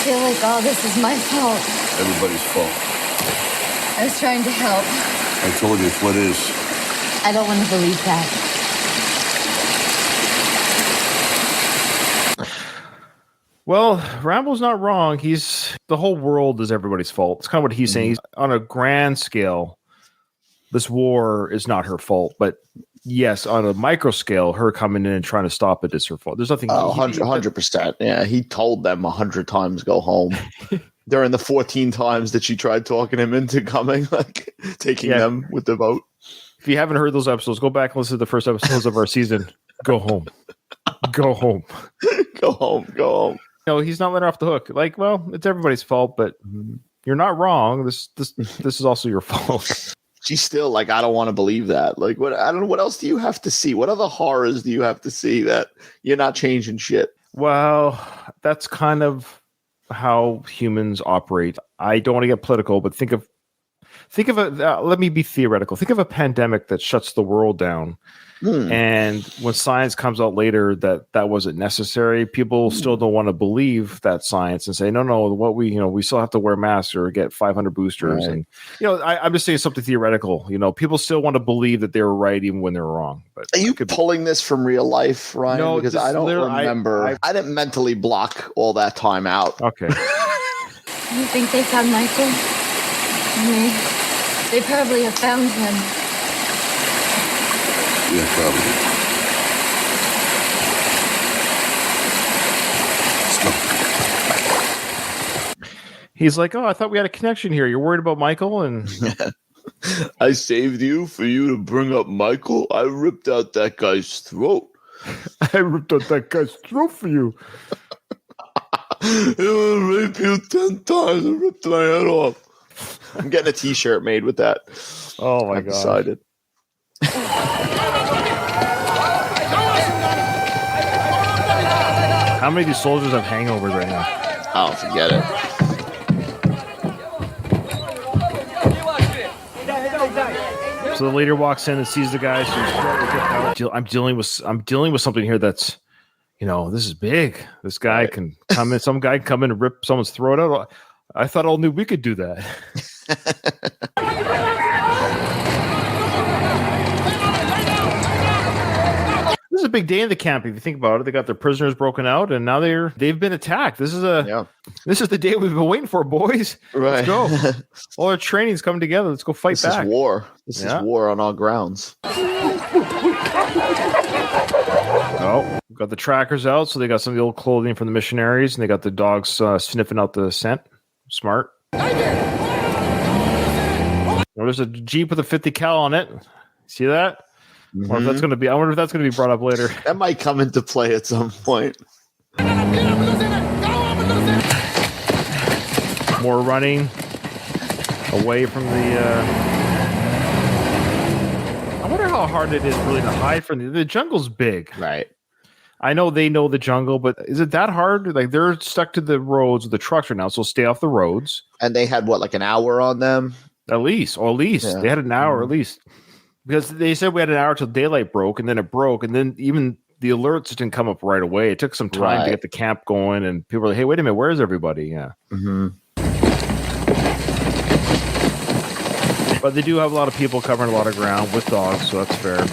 feel like all this is my fault. Everybody's fault. I was trying to help. I told you it's what is. I don't want to believe that. Well, Rambo's not wrong. The whole world is everybody's fault. It's kind of what he's saying. He's on a grand scale. This war is not her fault, but yes, on a micro scale, her coming in and trying to stop it is her fault. There's nothing. 100%. Yeah, he told them 100 times go home. During the 14 times that she tried talking him into coming, like taking them with the vote. If you haven't heard those episodes, go back and listen to the first episodes of our season. Go home. Go home. Go home. Go home. No, he's not letting her off the hook. Like, well, it's everybody's fault, but you're not wrong. This is also your fault. She's still like, I don't want to believe that. Like, what? I don't know. What else do you have to see? What other horrors do you have to see that you're not changing shit? Well, that's kind of how humans operate. I don't want to get political, but think of let me be theoretical. Think of a pandemic that shuts the world down. And when science comes out later that wasn't necessary, people still don't want to believe that science and say, no, what we still have to wear masks or get 500 boosters. Right. And, I'm just saying something theoretical, people still want to believe that they were right even when they were wrong. But are you pulling this from real life, Ryan? No, because I don't remember. I didn't mentally block all that time out. Okay. You think they found Michael? They probably have found him. Yeah, probably. Let's go. He's like, oh, I thought we had a connection here. You're worried about Michael? And I saved you for you to bring up Michael. I ripped out that guy's throat. I ripped out that guy's throat for you. It will rape you 10 times. I ripped my head off. I'm getting a T-shirt made with that. Oh my god! Decided. How many of these soldiers have hangovers right now? Oh, forget it. So the leader walks in and sees the guys. I'm dealing with something here that's, this is big. This guy can come in. Some guy can come in and rip someone's throat out. I thought all knew we could do that. This is a big day in the camp. If you think about it, they got their prisoners broken out, and now they've been attacked. This is the day we've been waiting for, boys. Right. Let's go. All our training's coming together. Let's go fight back. This is war. This is war on all grounds. Oh, got the trackers out, so they got some of the old clothing from the missionaries, and they got the dogs sniffing out the scent. Smart. There's a Jeep with a 50 cal on it. See that? Mm-hmm. I wonder if that's going to be brought up later. That might come into play at some point. More running away from the. I wonder how hard it is really to hide from the jungle's big. Right. I know they know the jungle, but is it that hard? Like they're stuck to the roads with the trucks right now, so stay off the roads. And they had like an hour on them? At least. Yeah. They had an hour at least. Because they said we had an hour till daylight broke, and then it broke, and then even the alerts didn't come up right away. It took some time to get the camp going, and people were like, hey, wait a minute, where is everybody? Yeah. Mm-hmm. But they do have a lot of people covering a lot of ground with dogs, so that's fair.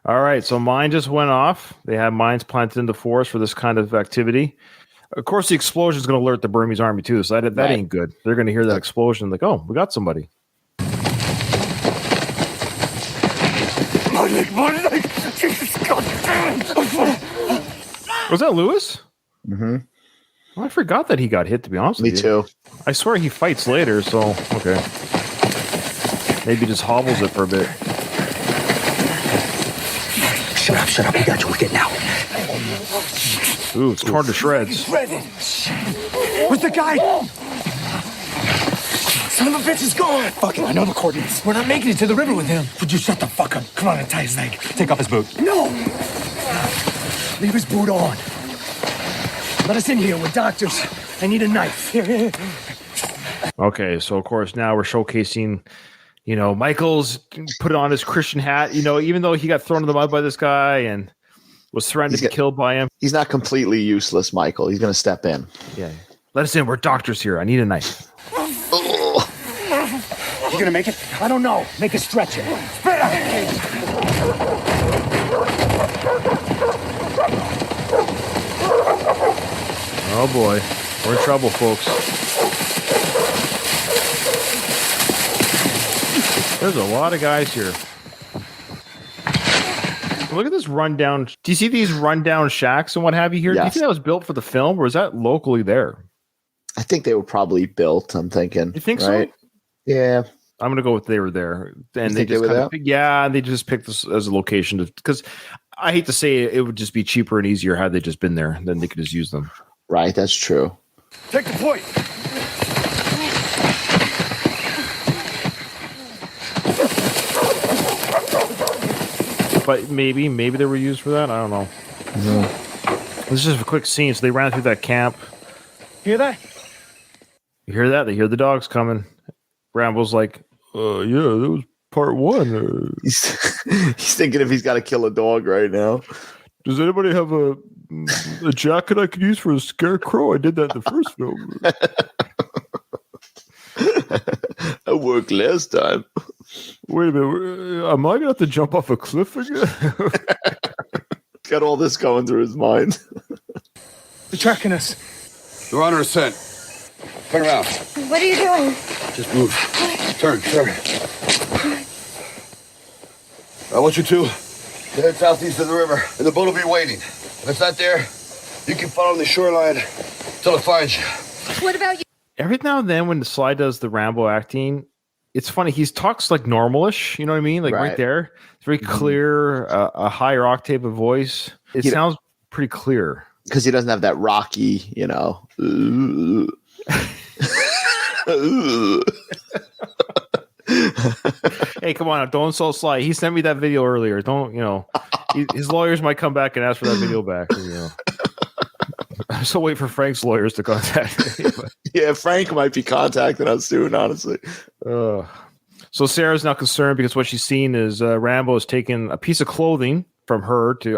All right, so mine just went off. They have mines planted in the forest for this kind of activity. Of course, the explosion is going to alert the Burmese army too, so that ain't good. They're going to hear that explosion, like, oh, we got somebody. My leg! Jesus, God damn! Was that Lewis? Mm-hmm. Well, I forgot that he got hit, to be honest with you. Me too. I swear he fights later, so, okay. Maybe just hobbles it for a bit. Shut up. We got you. We're getting out. Ooh, it's torn to shreds. Where's the guy? Son of a bitch is gone. Fuck it, I know the coordinates. We're not making it to the river with him. Would you shut the fuck up? Come on and tie his leg. Take off his boot. No! Leave his boot on. Let us in here. We're doctors. I need a knife. Here. Okay, so of course now we're showcasing... Michael's put on his Christian hat, even though he got thrown in the mud by this guy and was threatened to be killed by him. He's not completely useless, Michael. He's going to step in. Yeah. Let us in. We're doctors here. I need a knife. You going to make it? I don't know. Make a stretch it. Spit out. Oh, boy. We're in trouble, folks. There's a lot of guys here. Look at this rundown. Do you see these rundown shacks and what have you here? Yes. Do you think that was built for the film, or is that locally there? I think they were probably built. I'm thinking. You think right? So? Yeah. I'm gonna go with they were there, and they just they just picked this as a location because I hate to say it would just be cheaper and easier had they just been there. Then they could just use them. Right. That's true. Take the point. but maybe they were used for that. I don't know. This is just a quick scene. So they ran through that camp. Hear that? You hear that? They hear the dogs coming. Rambo's like, yeah, that was part one. He's thinking if he's got to kill a dog right now. Does anybody have a jacket I could use for a scarecrow? I did that in the first film. That worked last time. Wait a minute. Am I going to have to jump off a cliff again? Got all this going through his mind. They're tracking us. They're on our scent. Turn around. What are you doing? Just move. Turn. I want you to head southeast of the river, and the boat will be waiting. If it's not there, you can follow the shoreline till it finds you. What about you? Every now and then when Sly does the Rambo acting, it's funny. He talks like normalish. You know what I mean? Like right there. It's very clear, a higher octave of voice. It sounds pretty clear. Because he doesn't have that rocky, you know. Hey, come on. Don't insult Sly. He sent me that video earlier. Don't, his lawyers might come back and ask for that video back. I'm still waiting for Frank's lawyers to contact me. Yeah, Frank might be contacting us soon, honestly. So Sarah's now concerned because what she's seen is Rambo has taken a piece of clothing from her to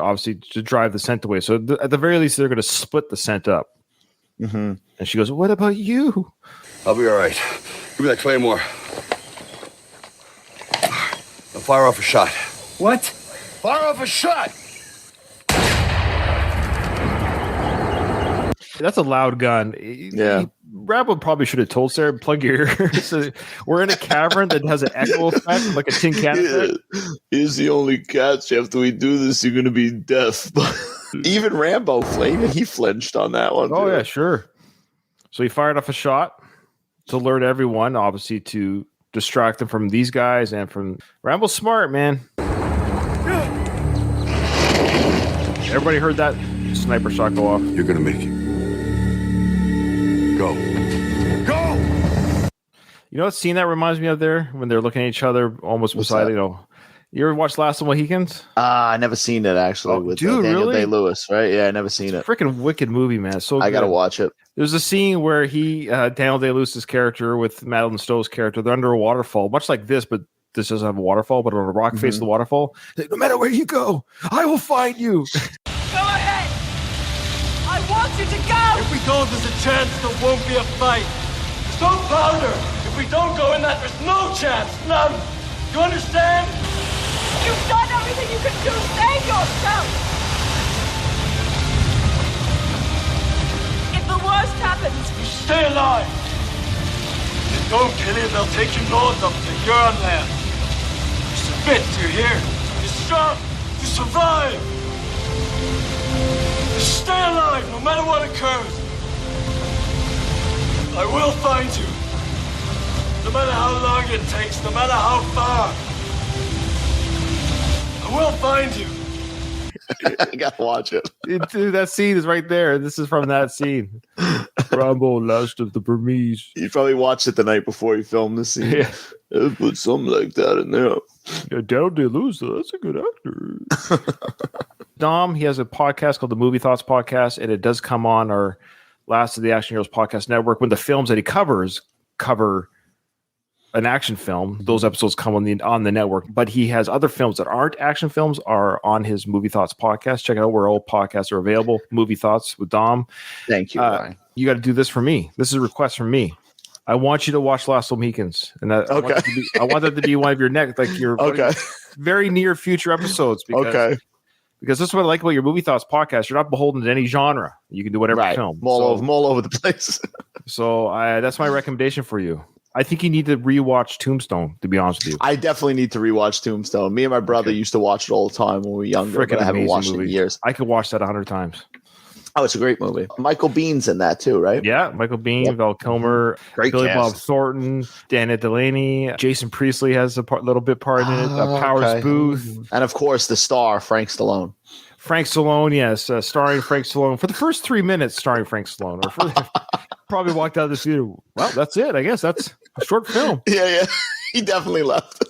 drive the scent away. So at the very least, they're going to split the scent up. Mm-hmm. And she goes, "What about you?" I'll be all right. Give me that claymore. Now fire off a shot. What? Fire off a shot! That's a loud gun. Yeah. Rambo probably should have told Sarah, plug your ears. So we're in a cavern that has an echo effect, like a tin can effect. Here's the only catch. After we do this, you're going to be deaf. Even Rambo he flinched on that one. Oh, too. yeah, sure. So he fired off a shot to alert everyone, obviously, to distract them from these guys and from... Rambo's smart, man. Everybody heard that sniper shot go off. You're going to make it. Go. You know what scene that reminds me of there? When they're looking at each other almost beside, you ever watched Last of the Mohicans? I never seen it, actually, with Daniel really? Day-Lewis, right? Yeah, I never seen it. Freaking wicked movie, man. It's so good. I got to watch it. There's a scene where Daniel Day-Lewis's character with Madeline Stowe's character, they're under a waterfall, much like this, but this doesn't have a waterfall, but on a rock face of the waterfall. Like, no matter where you go, I will find you. Go ahead! I want you to go! If we go, there's a chance there won't be a fight. There's no powder. If we don't go in that, there's no chance. None. You understand? You've done everything you can do. Save yourself! If the worst happens, you stay alive. If you don't kill him, they'll take you north up to Huron land. You submit, you're here. You're strong. You survive. Stay alive, no matter what occurs. I will find you. No matter how long it takes, no matter how far. I will find you. I gotta watch it. Dude, that scene is right there. This is from that scene. Rambo, last of the Burmese. You probably watched it the night before you filmed the scene. Yeah. Put something like that in there. Yeah, Daniel Day-Lewis, that's a good actor. Dom, he has a podcast called the Movie Thoughts Podcast, and it does come on our Last of the Action Heroes Podcast Network. When the films that he covers cover an action film, those episodes come on the network. But he has other films that aren't action films are on his Movie Thoughts Podcast. Check it out where all podcasts are available. Movie Thoughts with Dom. Thank you, Ryan. You got to do this for me. This is a request from me. I want you to watch Last of the Mohicans, and I want that to be one of your very near future episodes. Because this is what I like about your Movie Thoughts Podcast. You're not beholden to any genre. You can do whatever film. I'm all over the place. So that's my recommendation for you. I think you need to rewatch Tombstone, to be honest with you. I definitely need to rewatch Tombstone. Me and my brother used to watch it all the time when we were younger, but I haven't watched it in years. I could watch that 100 times. Oh, it's a great movie. Michael Bihn's in that too, right? Yeah, Michael Biehn, Val Kilmer, great Billy cast. Bob Thornton, Dana Delaney, Jason Priestley has a little bit part in it. Powers Booth, and of course the star Frank Stallone. Frank Stallone, yes, starring Frank Stallone for the first 3 minutes, starring Frank Stallone. Probably walked out of the theater. Well, that's it. I guess that's a short film. Yeah, he definitely left.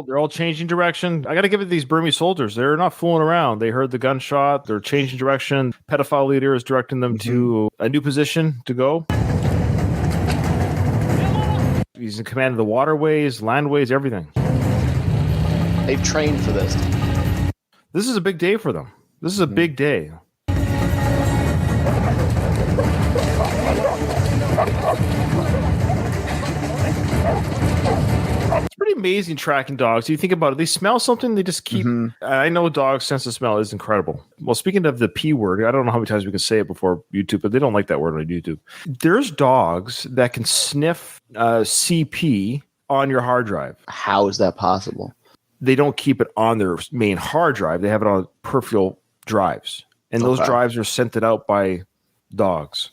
they're all changing direction. I got to give it to these Burmese soldiers. They're not fooling around. They heard the gunshot. They're changing direction. Pedophile leader is directing them to a new position to go. He's in command of the waterways, landways, everything. They've trained for this. This is a big day for them. This is a big day. It's pretty amazing tracking dogs. You think about it, they smell something, they just keep. I know dogs' sense of smell is incredible. Well, speaking of the P word, I don't know how many times we can say it before YouTube, but they don't like that word on YouTube. There's dogs that can sniff CP on your hard drive. How is that possible? They don't keep it on their main hard drive. They have it on peripheral drives. And those drives are sent out by dogs.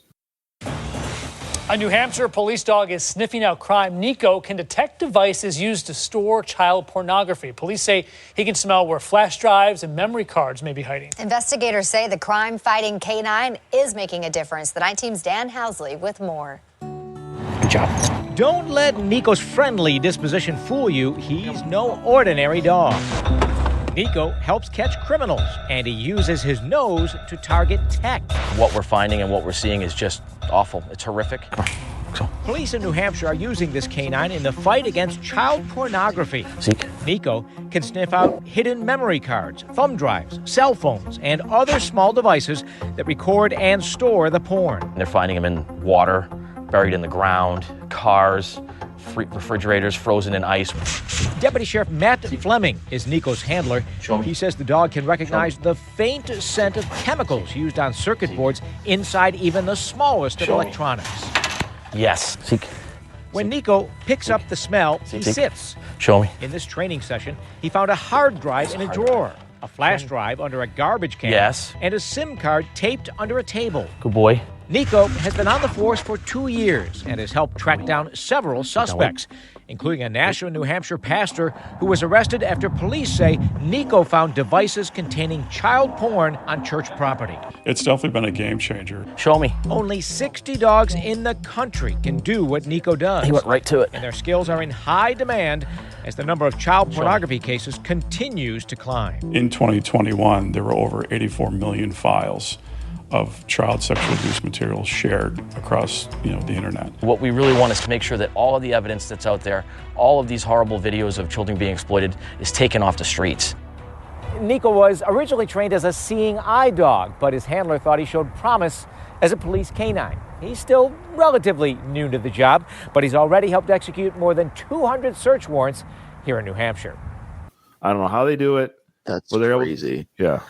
A New Hampshire police dog is sniffing out crime. Nico can detect devices used to store child pornography. Police say he can smell where flash drives and memory cards may be hiding. Investigators say the crime-fighting canine is making a difference. The Night Team's Dan Housley with more. Good job. Don't let Nico's friendly disposition fool you. He's no ordinary dog. Nico helps catch criminals, and he uses his nose to target tech. What we're finding and what we're seeing is just awful. It's horrific. Police in New Hampshire are using this canine in the fight against child pornography. Zeke. Nico can sniff out hidden memory cards, thumb drives, cell phones, and other small devices that record and store the porn. They're finding them in water, buried in the ground, cars, refrigerators frozen in ice. Deputy Sheriff Matt Fleming is Nico's handler. He says the dog can recognize the faint scent of chemicals used on circuit boards inside even the smallest of electronics. Yes. Zeke. When Nico picks up the smell, he sits. Show me. In this training session, he found a hard drive in a drawer, a flash drive under a garbage can, and a SIM card taped under a table. Good boy. Nico has been on the force for 2 years and has helped track down several suspects, including a Nashua, New Hampshire pastor who was arrested after police say Nico found devices containing child porn on church property. It's definitely been a game changer. Show me. Only 60 dogs in the country can do what Nico does. He went right to it. And their skills are in high demand as the number of child pornography cases continues to climb. In 2021, there were over 84 million files of child sexual abuse material shared across, the internet. What we really want is to make sure that all of the evidence that's out there, all of these horrible videos of children being exploited, is taken off the streets. Nico was originally trained as a seeing eye dog, but his handler thought he showed promise as a police canine. He's still relatively new to the job, but he's already helped execute more than 200 search warrants here in New Hampshire. I don't know how they do it. That's crazy. Yeah.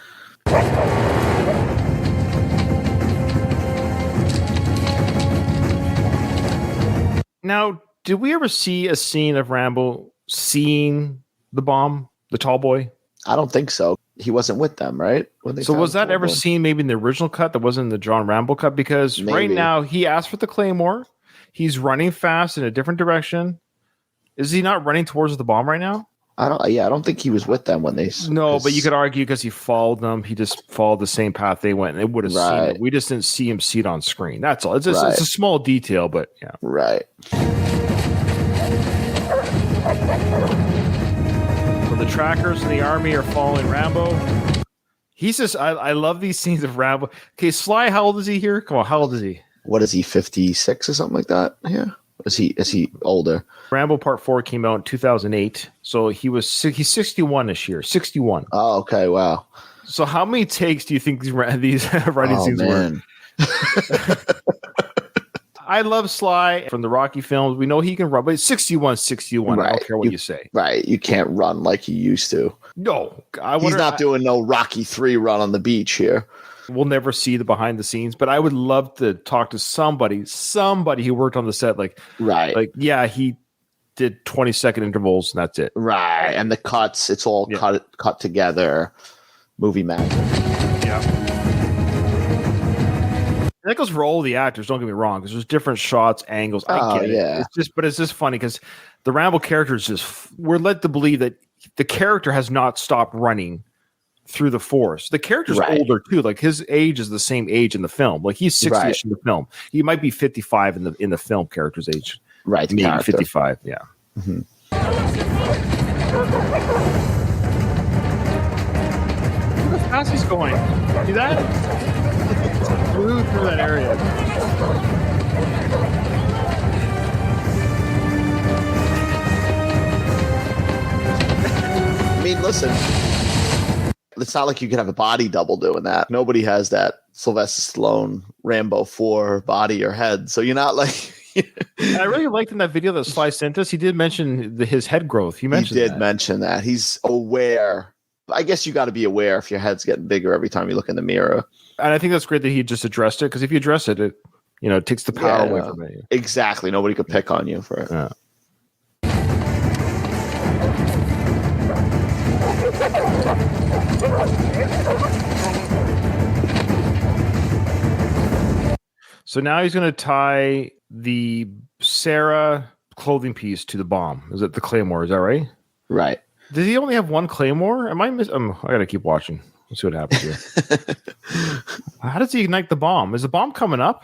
Now, did we ever see a scene of Rambo seeing the bomb, the tall boy? I don't think so. He wasn't with them, right? So was that ever seen maybe in the original cut that wasn't in the John Rambo cut? Because right now he asked for the Claymore. He's running fast in a different direction. Is he not running towards the bomb right now? I don't think he was with them when they. No, but you could argue because he followed them. He just followed the same path they went, and it would have seen it. We just didn't see him see it on screen. That's all. It's just, it's a small detail, but yeah. Right. So the trackers in the army are following Rambo. He's just. I love these scenes of Rambo. Okay, Sly, how old is he here? Come on, how old is he? What is he? 56 or something like that? Yeah. Is he older? Rambo Part 4 came out in 2008, so he's 61 this year. 61. Oh, okay, wow. So how many takes do you think these writing scenes were? I love Sly from the Rocky films. We know he can run, but it's 61. Right. I don't care what you say. Right. You can't run like he used to. No. He's not doing no Rocky 3 run on the beach here. We'll never see the behind the scenes, but I would love to talk to somebody who worked on the set. He did 20-second intervals and that's it. Right. And the cuts, it's all cut together. Movie magic. Yeah. That goes for all the actors, don't get me wrong, because there's different shots, angles. I get it. Yeah. It's just funny because the Rambo character is we're led to believe that the character has not stopped running through the forest. The character's older too. Like his age is the same age in the film. Like he's 60ish in the film. He might be 55 in the film character's age. Right. Maybe 55. Yeah. Mm-hmm. Look how fast he's going. See that? Flew through that area. I mean, listen, it's not like you could have a body double doing that. Nobody has that Sylvester Stallone Rambo 4 body or head. So you're not like. I really liked in that video that Sly sent us. He did mention his head growth. He mentioned mention that. He's aware. I guess you got to be aware if your head's getting bigger every time you look in the mirror. And I think that's great that he just addressed it, because if you address it, it takes the power away from it. Exactly. Nobody could pick on you for it. Yeah. So now he's going to tie the Sarah clothing piece to the bomb. Is it the Claymore? Is that right? Right. Does he only have one Claymore? Am I I got to keep watching. Let's see what happens here. How does he ignite the bomb? Is the bomb coming up?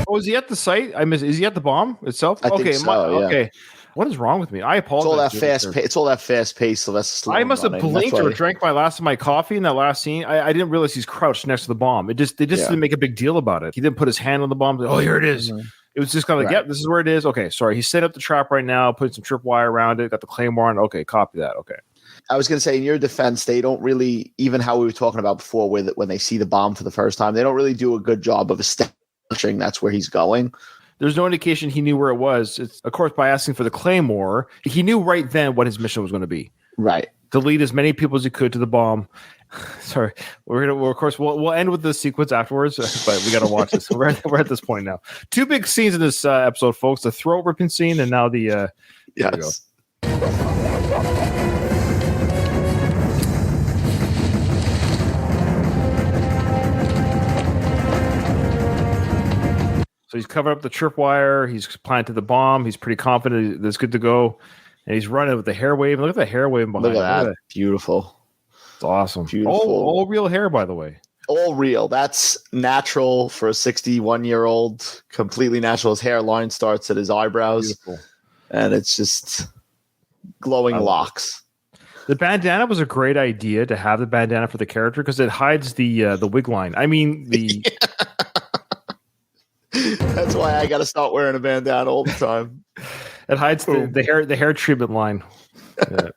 Oh, is he at the site? Is he at the bomb itself? I think so, yeah. Okay. What is wrong with me? I apologize. It's all that fast pace. Sylvester Stallone I must have running. blinked or drank my last of my coffee in that last scene. I didn't realize he's crouched next to the bomb. They just didn't make a big deal about it. He didn't put his hand on the bomb. Oh, here it is. Mm-hmm. It was just kind of like, yep, this is where it is. Okay, sorry. He set up the trap right now, putting some tripwire around it, got the Claymore on. Okay, copy that. Okay. I was going to say, in your defense, they don't really, even how we were talking about before, when they see the bomb for the first time, they don't really do a good job of establishing that's where he's going. There's no indication he knew where it was. It's, of course, by asking for the Claymore, he knew right then what his mission was going to be. Right. To lead as many people as he could to the bomb. Sorry, we'll end with the sequence afterwards, but we got to watch this. We're at this point now. Two big scenes in this episode, folks: the throat ripping scene, and now the yes. So he's covered up the tripwire. He's planted the bomb. He's pretty confident that it's good to go, and he's running with the hair wave. Look at the hair wave behind. Look at that, beautiful. It's awesome. Beautiful. All real hair, by the way. All real. That's natural for a 61-year-old. Completely natural. His hairline starts at his eyebrows. Beautiful. And it's just glowing locks. The bandana was a great idea to have the bandana for the character because it hides the wig line. I mean, the. That's why I got to start wearing a bandana all the time. It hides the hair treatment line. Yeah.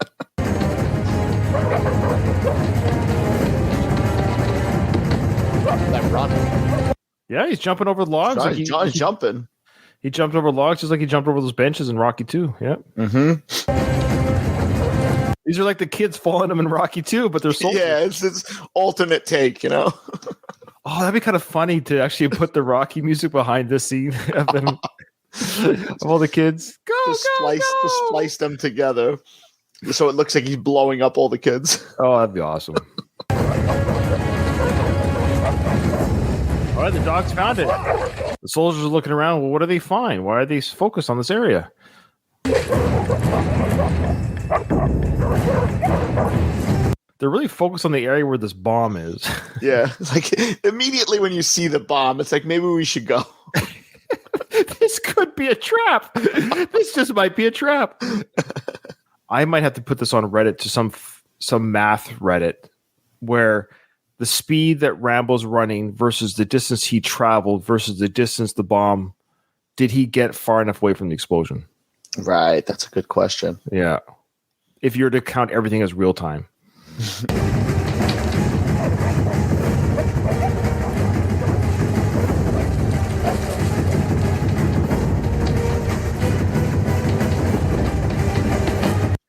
That run. Yeah, he's jumping over logs. John's jumping. He jumped over logs just like he jumped over those benches in Rocky 2. Yeah. Mm-hmm. These are like the kids following them in Rocky 2, but they're soldiers. Yeah, it's alternate take, Oh, that'd be kind of funny to actually put the Rocky music behind this scene of them, of all the kids. Just splice them together, so it looks like he's blowing up all the kids. Oh, that'd be awesome. All right, the dogs found it. The soldiers are looking around. Well, what do they find? Why are they focused on this area? They're really focused on the area where this bomb is. Yeah. It's like immediately when you see the bomb, it's like, maybe we should go. This could be a trap. This just might be a trap. I might have to put this on Reddit to some math Reddit where the speed that Rambo's running versus the distance he traveled versus the distance the bomb, did he get far enough away from the explosion? Right. That's a good question. Yeah. If you're to count everything as real time.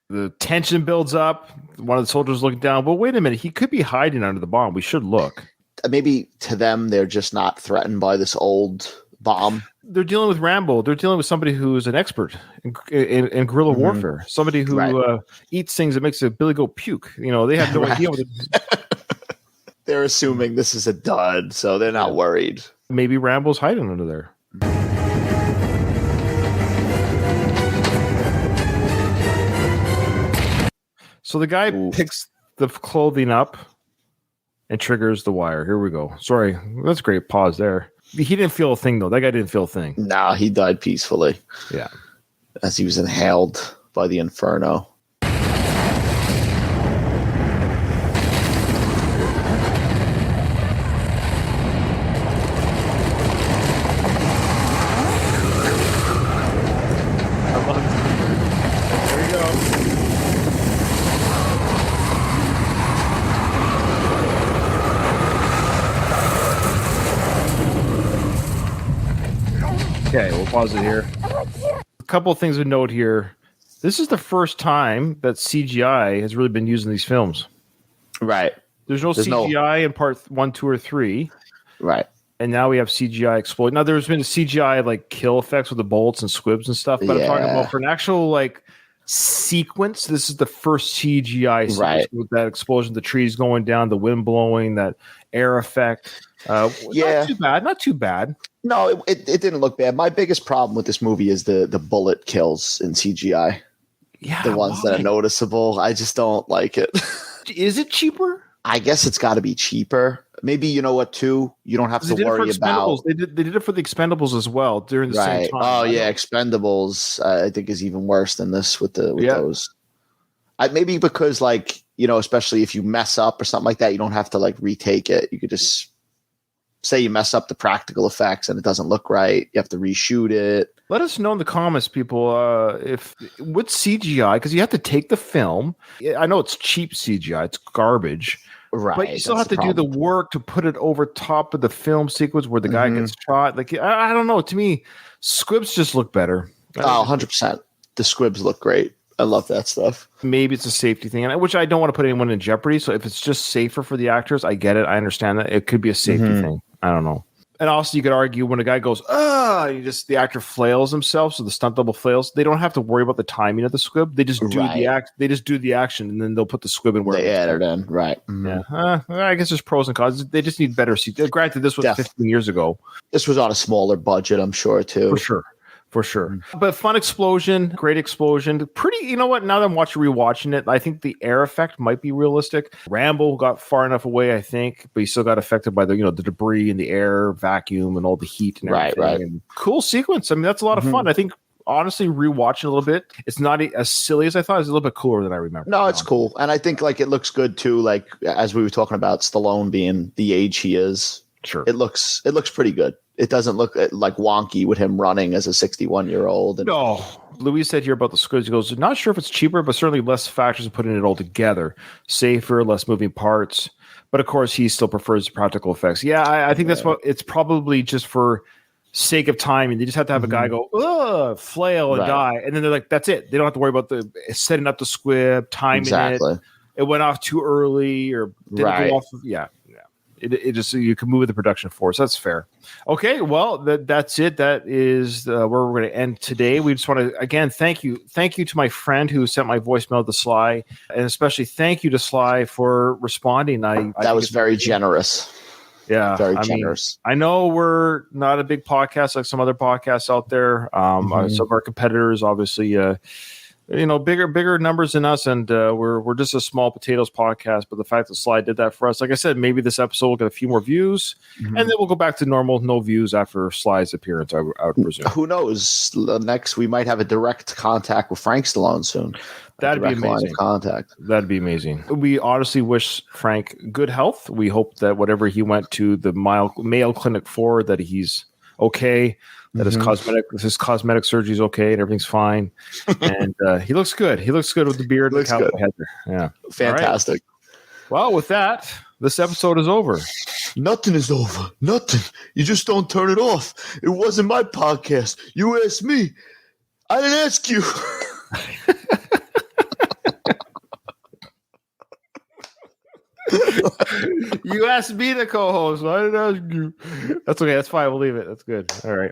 The tension builds up. One of the soldiers looking down. Well, wait a minute. He could be hiding under the bomb. We should look. Maybe to them, they're just not threatened by this old bomb. They're dealing with Rambo. They're dealing with somebody who is an expert in guerrilla warfare. Somebody who eats things that makes a billy goat puke. They have no idea what They're assuming this is a dud, so they're not worried. Maybe Rambo's hiding under there. So the guy picks the clothing up and triggers the wire. Here we go. Sorry, that's a great pause there. He didn't feel a thing, though. That guy didn't feel a thing. Nah, he died peacefully. Yeah. As he was inhaled by the inferno. Okay, we'll pause it here. A couple of things to note here. This is the first time that CGI has really been used in these films. Right. There's no CGI in part 1, 2, or 3. Right. And now we have CGI explode. Now there's been CGI like kill effects with the bullets and squibs and stuff, but I'm talking about for an actual like sequence. This is the first CGI sequence with that explosion, the trees going down, the wind blowing, that air effect. Not too bad. Not too bad. No, it didn't look bad. My biggest problem with this movie is the bullet kills in CGI. Yeah, the ones that are noticeable. I just don't like it. Is it cheaper? I guess it's got to be cheaper. Maybe you know what? Too, you don't have to worry about. They did it for the Expendables as well during the same time. Oh yeah, Expendables. I think is even worse than this with those. Maybe because especially if you mess up or something like that, you don't have to like retake it. You could just say you mess up the practical effects and it doesn't look right. You have to reshoot it. Let us know in the comments, people, if with CGI, because you have to take the film. I know it's cheap CGI; it's garbage. Right, but you still have to do the work to put it over top of the film sequence where the guy gets shot. Like, I don't know. To me, squibs just look better. 100%. The squibs look great. I love that stuff. Maybe it's a safety thing, which I don't want to put anyone in jeopardy. So if it's just safer for the actors, I get it. I understand that. It could be a safety thing. I don't know. And also, you could argue when a guy goes, the actor flails himself, so the stunt double flails. They don't have to worry about the timing of the squib. They just do the act. They just do the action, and then they'll put the squib in where they add it in. Right. Yeah. I guess there's pros and cons. They just need better seats. Granted, this was 15 years ago. This was on a smaller budget, I'm sure, too. For sure. But fun explosion, great explosion. Pretty, you know what? Now that I'm rewatching it, I think the air effect might be realistic. Rambo got far enough away, I think, but he still got affected by the debris and the air vacuum and all the heat and everything. Right. And cool sequence. I mean, that's a lot of fun. I think, honestly, rewatching a little bit, it's not as silly as I thought. It's a little bit cooler than I remember. No, it's cool. And I think it looks good too. Like as we were talking about Stallone being the age he is. Sure. It looks pretty good. It doesn't look like wonky with him running as a 61-year-old. No. Louise said here about the squibs. He goes, not sure if it's cheaper, but certainly less factors in putting it all together. Safer, less moving parts. But of course, he still prefers practical effects. Yeah, I think that's what it's probably just for sake of time. And they just have to have a guy go, flail and die. And then they're like, that's it. They don't have to worry about the setting up the squib, timing it. It went off too early or didn't go off. Yeah. It just, you can move with the production force. That's fair. Okay, well, that's it. That is where we're going to end today. We just want to, again, thank you to my friend who sent my voicemail to Sly, and especially thank you to Sly for responding. That was very generous. Yeah, very generous. I know we're not a big podcast like some other podcasts out there. Some of our competitors, obviously, bigger numbers than us, and we're just a small potatoes podcast. But the fact that Sly did that for us, like I said, maybe this episode will get a few more views, and then we'll go back to normal, no views after Sly's appearance. I would presume. Who knows? Next, we might have a direct contact with Frank Stallone soon. That'd be amazing. That'd be amazing. We honestly wish Frank good health. We hope that whatever he went to the Mayo Clinic for, that he's okay. That his cosmetic surgery is okay and everything's fine, and he looks good. He looks good with the beard and the cowboy hat there. Yeah, fantastic. Right. Well, with that, this episode is over. Nothing is over. Nothing. You just don't turn it off. It wasn't my podcast. You asked me. I didn't ask you. You asked me to co-host. I didn't ask you. That's okay. That's fine. We'll leave it. That's good. All right.